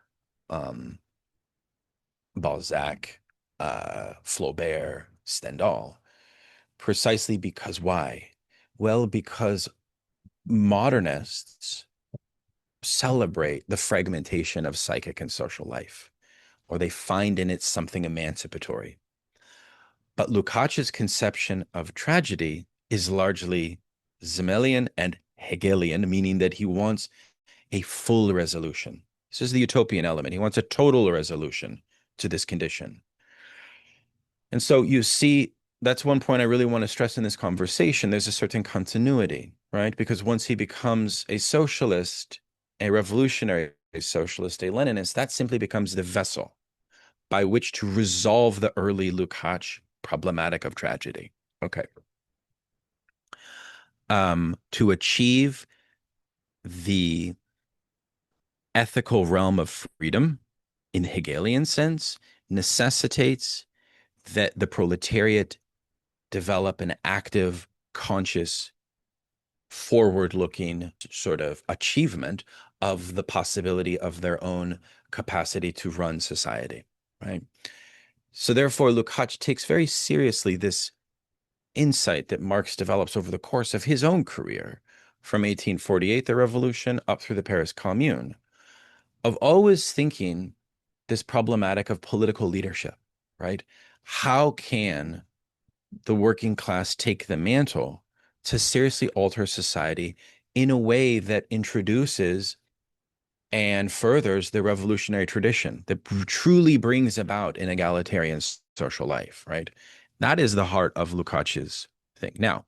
Balzac, Flaubert, Stendhal, precisely because why? Well, because modernists celebrate the fragmentation of psychic and social life, or they find in it something emancipatory. But Lukács's conception of tragedy is largely Zemelian and Hegelian, meaning that he wants a full resolution. This is the utopian element. He wants a total resolution to this condition. And so you see, that's one point I really want to stress in this conversation. There's a certain continuity, right? Because once he becomes a socialist, a revolutionary socialist, a Leninist, that simply becomes the vessel by which to resolve the early Lukács problematic of tragedy. Okay. To achieve the ethical realm of freedom in the Hegelian sense necessitates that the proletariat develop an active, conscious, forward-looking sort of achievement of the possibility of their own capacity to run society, right? So therefore, Lukács takes very seriously this insight that Marx develops over the course of his own career, from 1848, the revolution, up through the Paris Commune, of always thinking this problematic of political leadership, right? How can the working class take the mantle to seriously alter society in a way that introduces and furthers the revolutionary tradition that truly brings about an egalitarian social life, right? That is the heart of Lukács's thing. Now,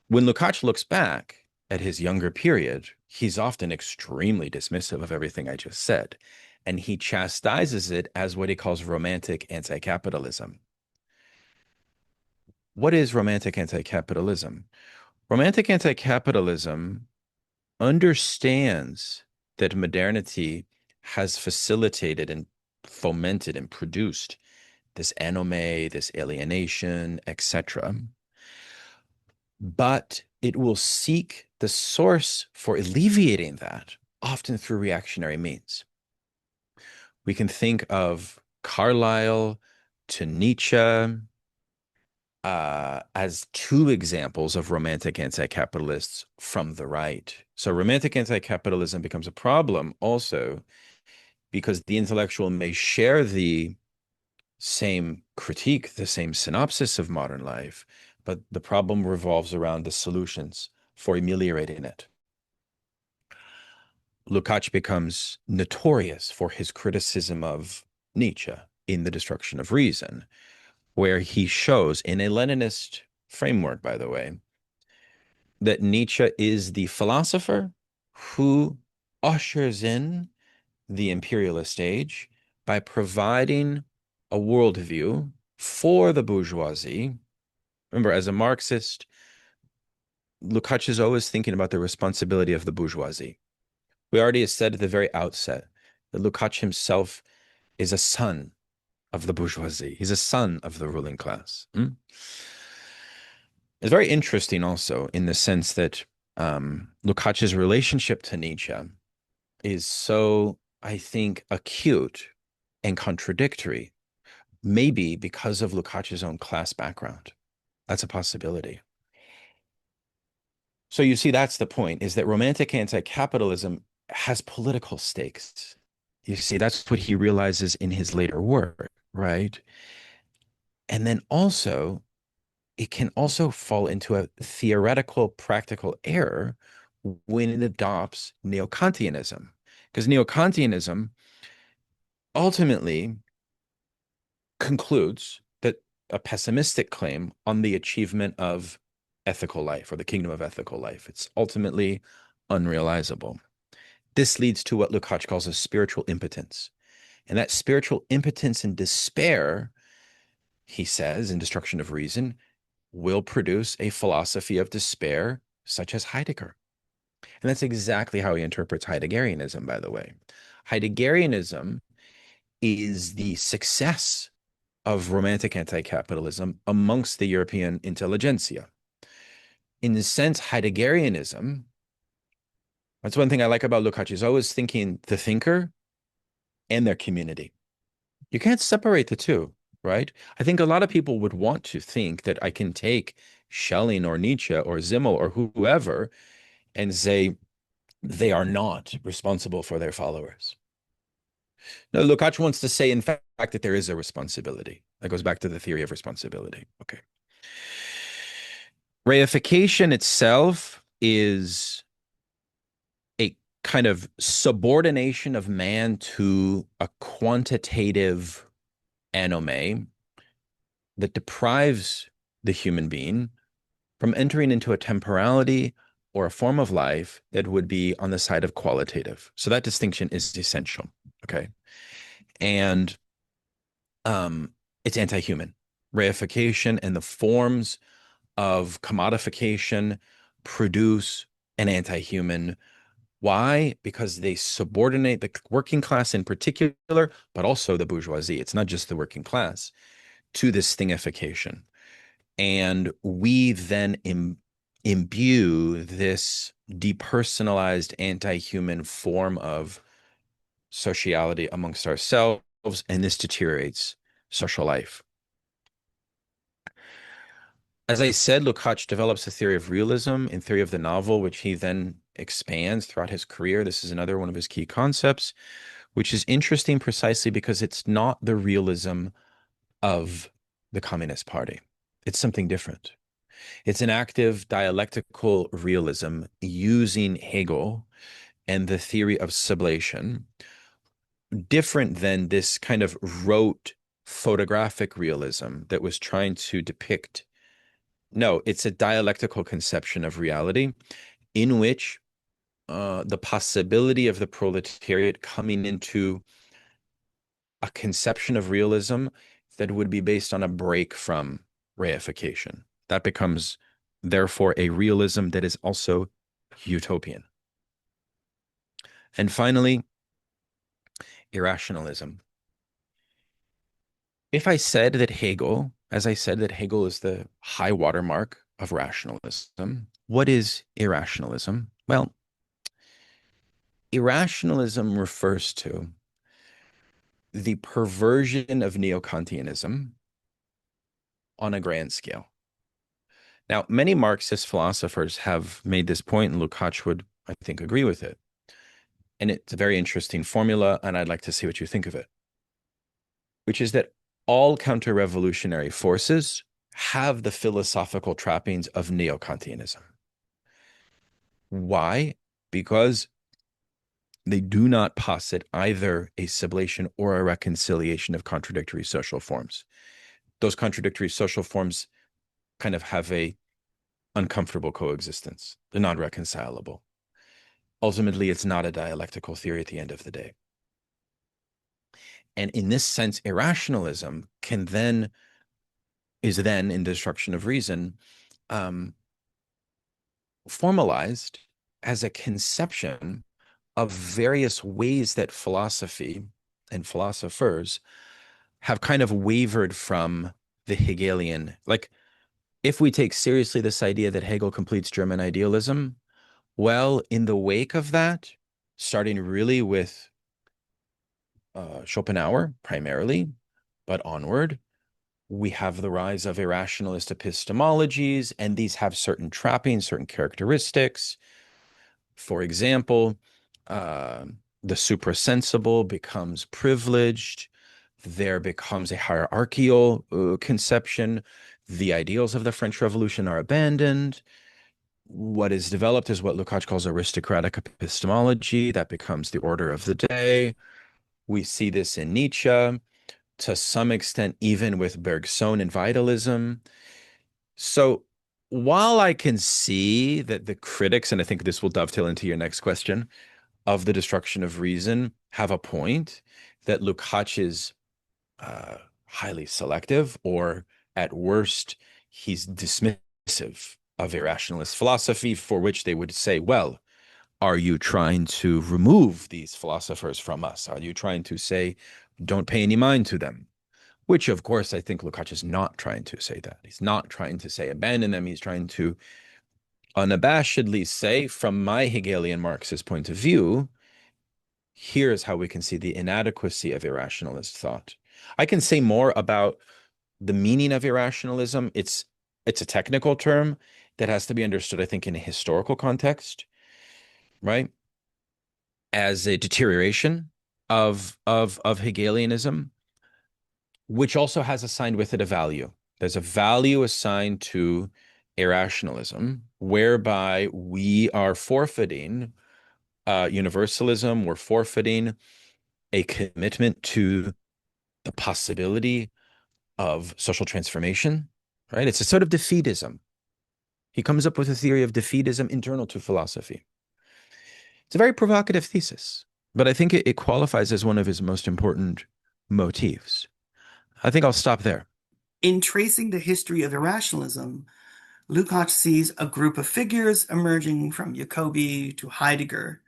when Lukács looks back at his younger period, he's often extremely dismissive of everything I just said, and he chastises it as what he calls romantic anti-capitalism. what is romantic anti-capitalism? Romantic anti-capitalism understands that modernity has facilitated and fomented and produced this anome, this alienation, etc. But it will seek the source for alleviating that, often through reactionary means. We can think of Carlyle to Nietzsche as two examples of romantic anti-capitalists from the right. So romantic anti-capitalism becomes a problem also because the intellectual may share the same critique, the same synopsis of modern life, but the problem revolves around the solutions for ameliorating it. Lukács becomes notorious for his criticism of Nietzsche in The Destruction of Reason, where he shows, in a Leninist framework, by the way, that Nietzsche is the philosopher who ushers in the imperialist age by providing a worldview for the bourgeoisie. Remember, as a Marxist, Lukács is always thinking about the responsibility of the bourgeoisie. We already said at the very outset that Lukács himself is a son of the bourgeoisie. He's a son of the ruling class. It's very interesting also in the sense that Lukács's relationship to Nietzsche is so, I think, acute and contradictory, maybe because of Lukács's own class background. That's a possibility. So you see, that's the point, is that romantic anti-capitalism has political stakes. You see, that's what he realizes in his later work, right? And then also, it can also fall into a theoretical, practical error when it adopts neo-Kantianism. Because neo-Kantianism ultimately concludes that a pessimistic claim on the achievement of ethical life or the kingdom of ethical life. It's ultimately unrealizable. This leads to what Lukács calls a spiritual impotence. And that spiritual impotence and despair, he says in Destruction of Reason, will produce a philosophy of despair such as Heidegger. And that's exactly how he interprets Heideggerianism, by the way. Heideggerianism is the success of romantic anti-capitalism amongst the European intelligentsia. In the sense, Heideggerianism, that's one thing I like about Lukács, is always thinking the thinker and their community. You can't separate the two, right? I think a lot of people would want to think that I can take Schelling or Nietzsche or Simmel or whoever and say they are not responsible for their followers. No, Lukács wants to say, in fact, that there is a responsibility. That goes back to the theory of responsibility. Okay. Reification itself is a kind of subordination of man to a quantitative anome that deprives the human being from entering into a temporality or a form of life that would be on the side of qualitative. So that distinction is essential. Okay. And it's anti-human. Reification and the forms of commodification produce an anti-human. Why? Because they subordinate the working class in particular, but also the bourgeoisie. It's not just the working class, to this thingification. And we then imbue this depersonalized anti-human form of sociality amongst ourselves, and this deteriorates social life. As I said, Lukács develops a theory of realism and theory of the novel, which he then expands throughout his career. This is another one of his key concepts, which is interesting precisely because it's not the realism of the Communist Party. It's something different. It's an active dialectical realism using Hegel and the theory of sublation, different than this kind of rote photographic realism that was trying to depict. No, it's a dialectical conception of reality in which the possibility of the proletariat coming into a conception of realism that would be based on a break from reification. That becomes, therefore, a realism that is also utopian. And finally, irrationalism. If I said that Hegel, as I said, that Hegel is the high watermark of rationalism, what is irrationalism? Well, irrationalism refers to the perversion of neo-Kantianism on a grand scale. Now, many Marxist philosophers have made this point, and Lukács would, I think, agree with it. And it's a very interesting formula, and I'd like to see what you think of it, which is that all counter-revolutionary forces have the philosophical trappings of neo-Kantianism. Why? Because they do not posit either a sublation or a reconciliation of contradictory social forms. Those contradictory social forms kind of have a uncomfortable coexistence. They're not reconcilable. Ultimately, it's not a dialectical theory at the end of the day. And in this sense, irrationalism is then in Destruction of Reason, formalized as a conception of various ways that philosophy and philosophers have kind of wavered from the Hegelian. Like, if we take seriously this idea that Hegel completes German idealism, well, in the wake of that, starting really with Schopenhauer primarily, but onward, we have the rise of irrationalist epistemologies, and these have certain trappings, certain characteristics. For example, the suprasensible becomes privileged. There becomes a hierarchical conception. The ideals of the French Revolution are abandoned. What is developed is what Lukács calls aristocratic epistemology. That becomes the order of the day. We see this in Nietzsche, to some extent, even with Bergson and vitalism. So while I can see that the critics, and I think this will dovetail into your next question, of the Destruction of Reason have a point, that Lukács is highly selective, or at worst, he's dismissive of irrationalist philosophy, for which they would say, well, are you trying to remove these philosophers from us? Are you trying to say, don't pay any mind to them? Which, of course, I think Lukács is not trying to say that. He's not trying to say abandon them. He's trying to unabashedly say, from my Hegelian Marxist point of view, here's how we can see the inadequacy of irrationalist thought. I can say more about the meaning of irrationalism. It's a technical term that has to be understood, I think, in a historical context, right? As a deterioration of Hegelianism, which also has assigned with it a value. There's a value assigned to irrationalism, whereby we are forfeiting universalism, we're forfeiting a commitment to the possibility of social transformation, right? It's a sort of defeatism. He comes up with a theory of defeatism internal to philosophy. It's a very provocative thesis, but I think it qualifies as one of his most important motifs. I think I'll stop there. In tracing the history of irrationalism, Lukács sees a group of figures emerging from Jacobi to Heidegger.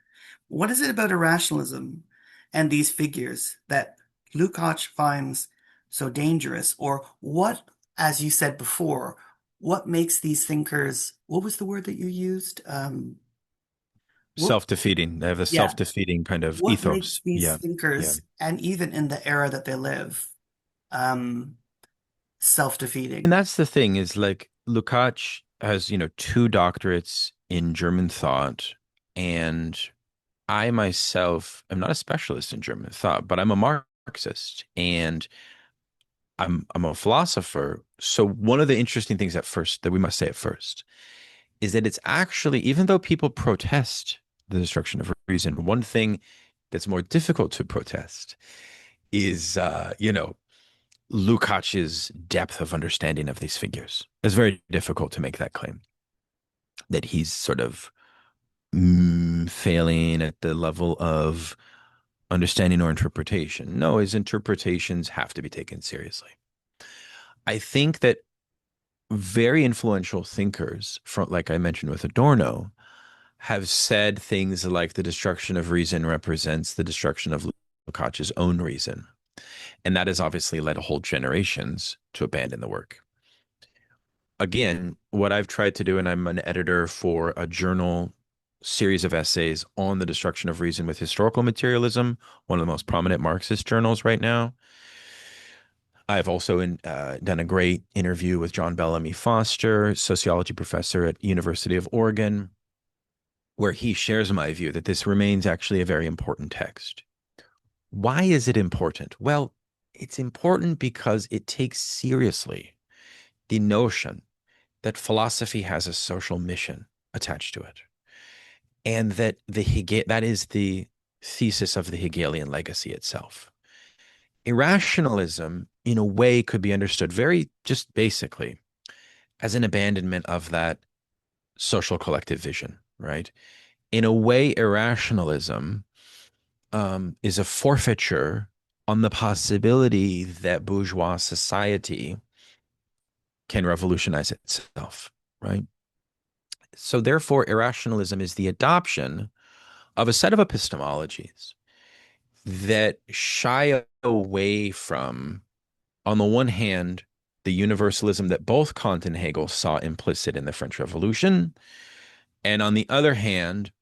What is it about irrationalism and these figures that Lukács finds so dangerous? Or what, as you said before, what makes these thinkers, what was the word that you used? What, Self-defeating. They have a yeah, self-defeating kind of what makes ethos. these Yeah. Yeah. thinkers, and even in the era that they live, um, And self-defeating? that's the thing, is like Lukács has, 2 doctorates in German thought, and I myself am not a specialist in German thought, but I'm a Marxist, and I'm a philosopher. So one of the interesting things at first that we must say at first is that it's actually, even though people protest the destruction of reason, one thing that's more difficult to protest is, Lukács's depth of understanding of these figures. It's very difficult to make that claim that he's sort of failing at the level of understanding or interpretation. No, his interpretations have to be taken seriously. I think that very influential thinkers, from like I mentioned with Adorno, have said things like the destruction of reason represents the destruction of Lukács's own reason. And that has obviously led whole generations to abandon the work. Again, what I've tried to do, and I'm an editor for a journal series of essays on the destruction of reason with historical materialism, one of the most prominent Marxist journals right now. I've also done a great interview with John Bellamy Foster, sociology professor at University of Oregon, where he shares my view that this remains actually a very important text. Why is it important? Well, it's important because it takes seriously the notion that philosophy has a social mission attached to it, and that that is the thesis of the Hegelian legacy itself. Irrationalism, in a way, could be understood very just basically as an abandonment of that social collective vision, right? In a way, irrationalism is a forfeiture on the possibility that bourgeois society can revolutionize itself, right? So therefore, irrationalism is the adoption of a set of epistemologies that shy away from, on the one hand, the universalism that both Kant and Hegel saw implicit in the French Revolution, and on the other hand,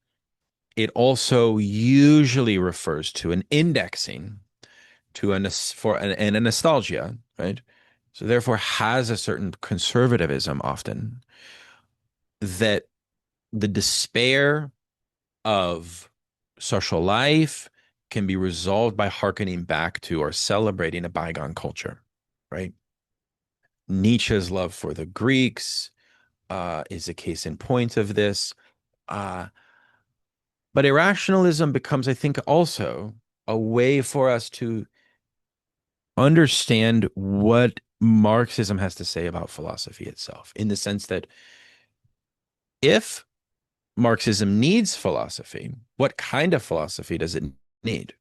it also usually refers to an indexing to and a nostalgia, right? So therefore has a certain conservatism often, that the despair of social life can be resolved by hearkening back to or celebrating a bygone culture, right? Nietzsche's love for the Greeks is a case in point of this. Uh, but irrationalism becomes, I think, also a way for us to understand what Marxism has to say about philosophy itself, in the sense that if Marxism needs philosophy, what kind of philosophy does it need?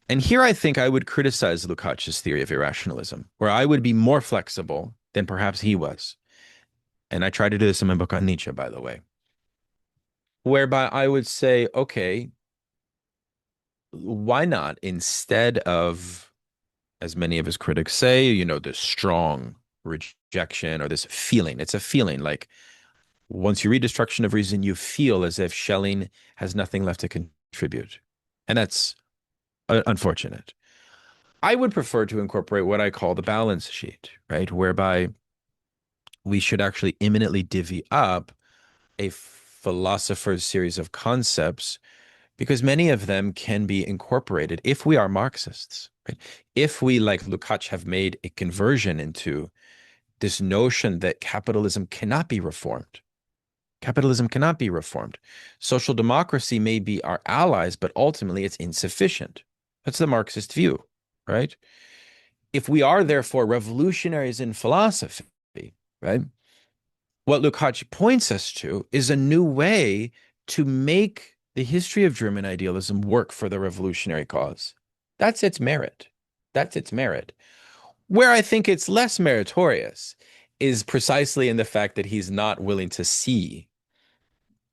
And here I think I would criticize Lukács's theory of irrationalism, where I would be more flexible than perhaps he was. And I try to do this in my book on Nietzsche, by the way, whereby I would say, okay, why not, instead of, as many of his critics say, this strong rejection or this feeling, it's a feeling like once you read Destruction of Reason, you feel as if Schelling has nothing left to contribute. And that's unfortunate. I would prefer to incorporate what I call the balance sheet, right? Whereby we should actually imminently divvy up a philosopher's series of concepts, because many of them can be incorporated if we are Marxists, right? If we, like Lukács, have made a conversion into this notion that capitalism cannot be reformed. Capitalism cannot be reformed. Social democracy may be our allies, but ultimately it's insufficient. That's the Marxist view, right? If we are therefore revolutionaries in philosophy, right? What Lukács points us to is a new way to make the history of German idealism work for the revolutionary cause. That's its merit. That's its merit. Where I think it's less meritorious is precisely in the fact that he's not willing to see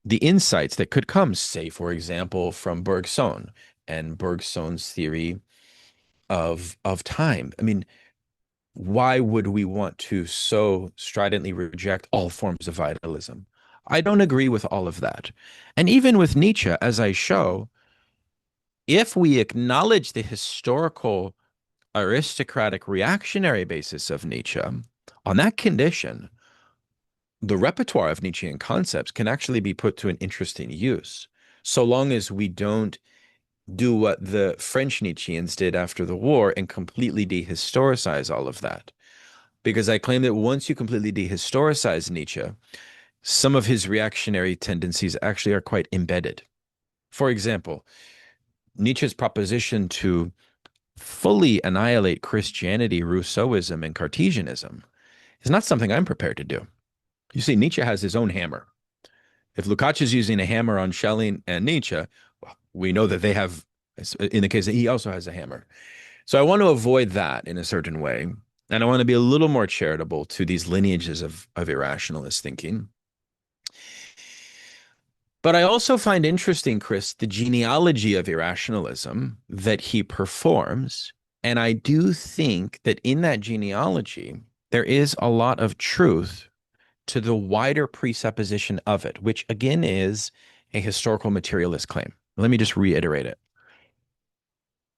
the insights that could come, say, for example, from Bergson and Bergson's theory of time. I mean, why would we want to so stridently reject all forms of vitalism? I don't agree with all of that. And even with Nietzsche, as I show, if we acknowledge the historical aristocratic reactionary basis of Nietzsche, on that condition, the repertoire of Nietzschean concepts can actually be put to an interesting use, so long as we don't do what the French Nietzscheans did after the war and completely dehistoricize all of that. Because I claim that once you completely dehistoricize Nietzsche, some of his reactionary tendencies actually are quite embedded. For example, Nietzsche's proposition to fully annihilate Christianity, Rousseauism, and Cartesianism is not something I'm prepared to do. You see, Nietzsche has his own hammer. If Lukács is using a hammer on Schelling and Nietzsche, well, we know that they have, in the case that he also has a hammer. So I want to avoid that in a certain way. And I want to be a little more charitable to these lineages of irrationalist thinking. But I also find interesting, Chris, the genealogy of irrationalism that he performs. And I do think that in that genealogy, there is a lot of truth to the wider presupposition of it, which again is a historical materialist claim. Let me just reiterate it,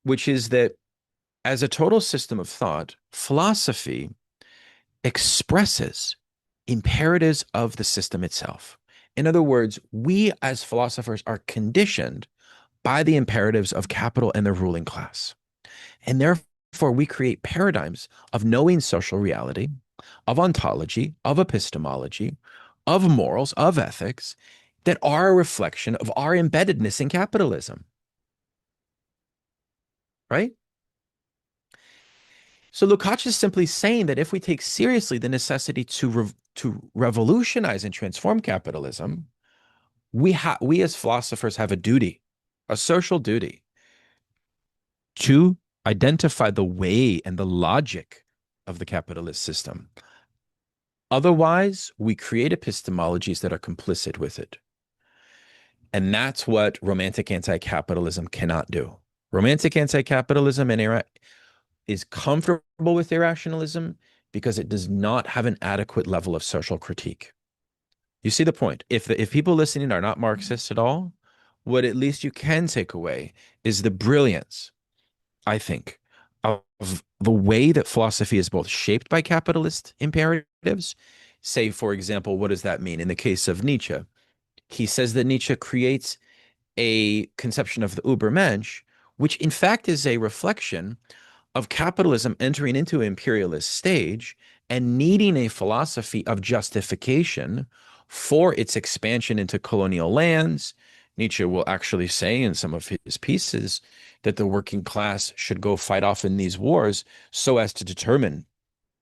which is that as a total system of thought, philosophy expresses imperatives of the system itself. In other words, we as philosophers are conditioned by the imperatives of capital and the ruling class. And therefore, we create paradigms of knowing social reality, of ontology, of epistemology, of morals, of ethics that are a reflection of our embeddedness in capitalism, right? So Lukács is simply saying that if we take seriously the necessity to revolutionize and transform capitalism, we as philosophers have a duty, a social duty, to identify the way and the logic of the capitalist system. Otherwise, we create epistemologies that are complicit with it. And that's what romantic anti-capitalism cannot do. Romantic anti-capitalism is comfortable with irrationalism because it does not have an adequate level of social critique. You see the point. If people listening are not Marxists at all, what at least you can take away is the brilliance, I think, of the way that philosophy is both shaped by capitalist imperatives. Say, for example, what does that mean? In the case of Nietzsche, he says that Nietzsche creates a conception of the Übermensch, which in fact is a reflection of capitalism entering into an imperialist stage and needing a philosophy of justification for its expansion into colonial lands. Nietzsche will actually say in some of his pieces that the working class should go fight off in these wars so as to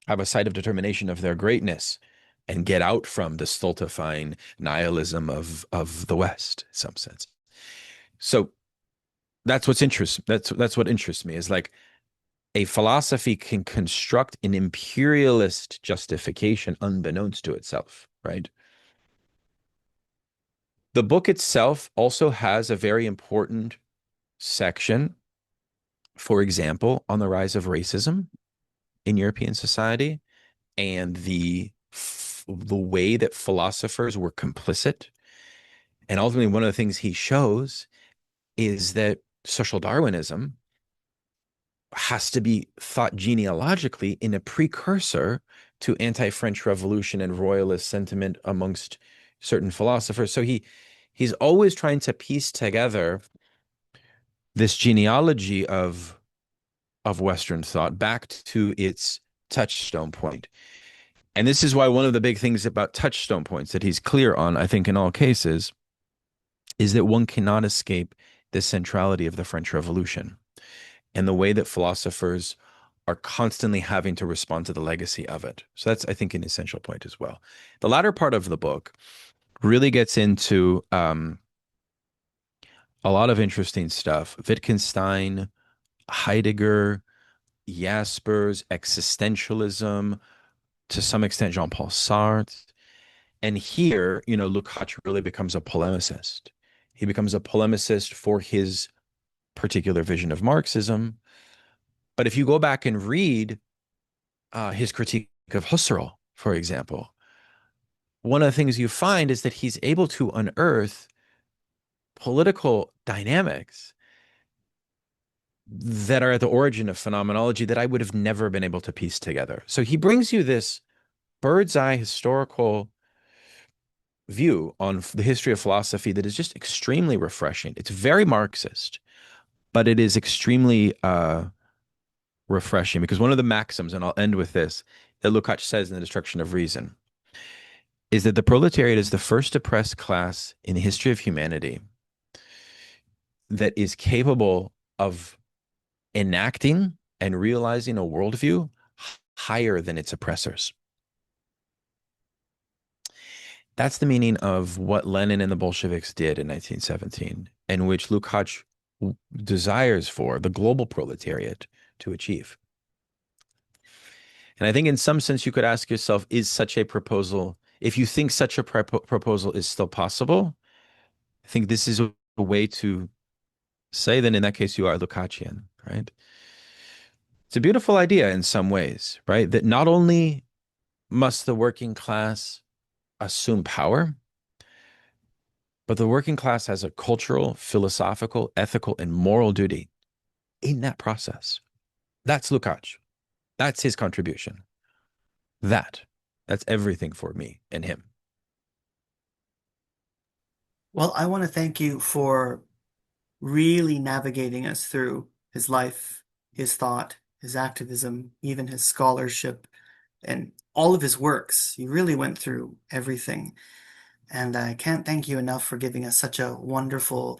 have a site of determination of their greatness and get out from the stultifying nihilism of the West, in some sense. So that's what interests me is like a philosophy can construct an imperialist justification unbeknownst to itself, right? The book itself also has a very important section, for example, on the rise of racism in European society and the way that philosophers were complicit. And ultimately, one of the things he shows is that social Darwinism has to be thought genealogically in a precursor to anti-French Revolution and royalist sentiment amongst certain philosophers. So he's always trying to piece together this genealogy of Western thought back to its touchstone point. And this is why one of the big things about touchstone points that he's clear on, I think, in all cases, is that one cannot escape the centrality of the French Revolution and the way that philosophers are constantly having to respond to the legacy of it. So that's, I think, an essential point as well. The latter part of the book really gets into a lot of interesting stuff. Wittgenstein, Heidegger, Jaspers, existentialism, to some extent, Jean-Paul Sartre. And here, Lukács really becomes a polemicist. He becomes a polemicist for his particular vision of Marxism. But if you go back and read his critique of Husserl, for example, one of the things you find is that he's able to unearth political dynamics that are at the origin of phenomenology that I would have never been able to piece together. So he brings you this bird's eye historical view on the history of philosophy that is just extremely refreshing. It's very Marxist, but it is extremely refreshing because one of the maxims, and I'll end with this, that Lukács says in The Destruction of Reason, is that the proletariat is the first oppressed class in the history of humanity that is capable of enacting and realizing a worldview higher than its oppressors. That's the meaning of what Lenin and the Bolsheviks did in 1917, and which Lukács desires for the global proletariat to achieve. And I think in some sense you could ask yourself, is such a proposal, if you think such a proposal is still possible, I think this is a way to say that in that case you are Lukácsian, right? It's a beautiful idea in some ways, right? That not only must the working class assume power, but the working class has a cultural, philosophical, ethical, and moral duty in that process. That's Lukács. That's his contribution. That. That's everything for me and him. Well, I want to thank you for really navigating us through his life, his thought, his activism, even his scholarship, and all of his works. You really went through everything. And I can't thank you enough for giving us such a wonderful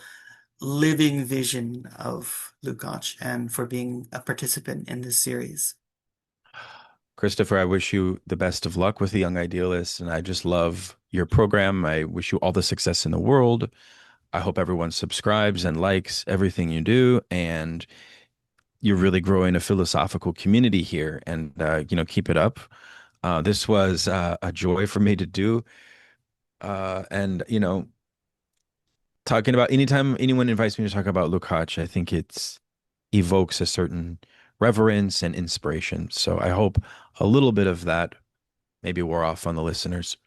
living vision of Lukács and for being a participant in this series. Christopher, I wish you the best of luck with the Young Idealists, and I just love your program. I wish you all the success in the world. I hope everyone subscribes and likes everything you do, and you're really growing a philosophical community here. And keep it up. This was a joy for me to do, and talking about anytime anyone invites me to talk about Lukács, I think it's evokes a certain reverence and inspiration. So I hope a little bit of that maybe wore off on the listeners.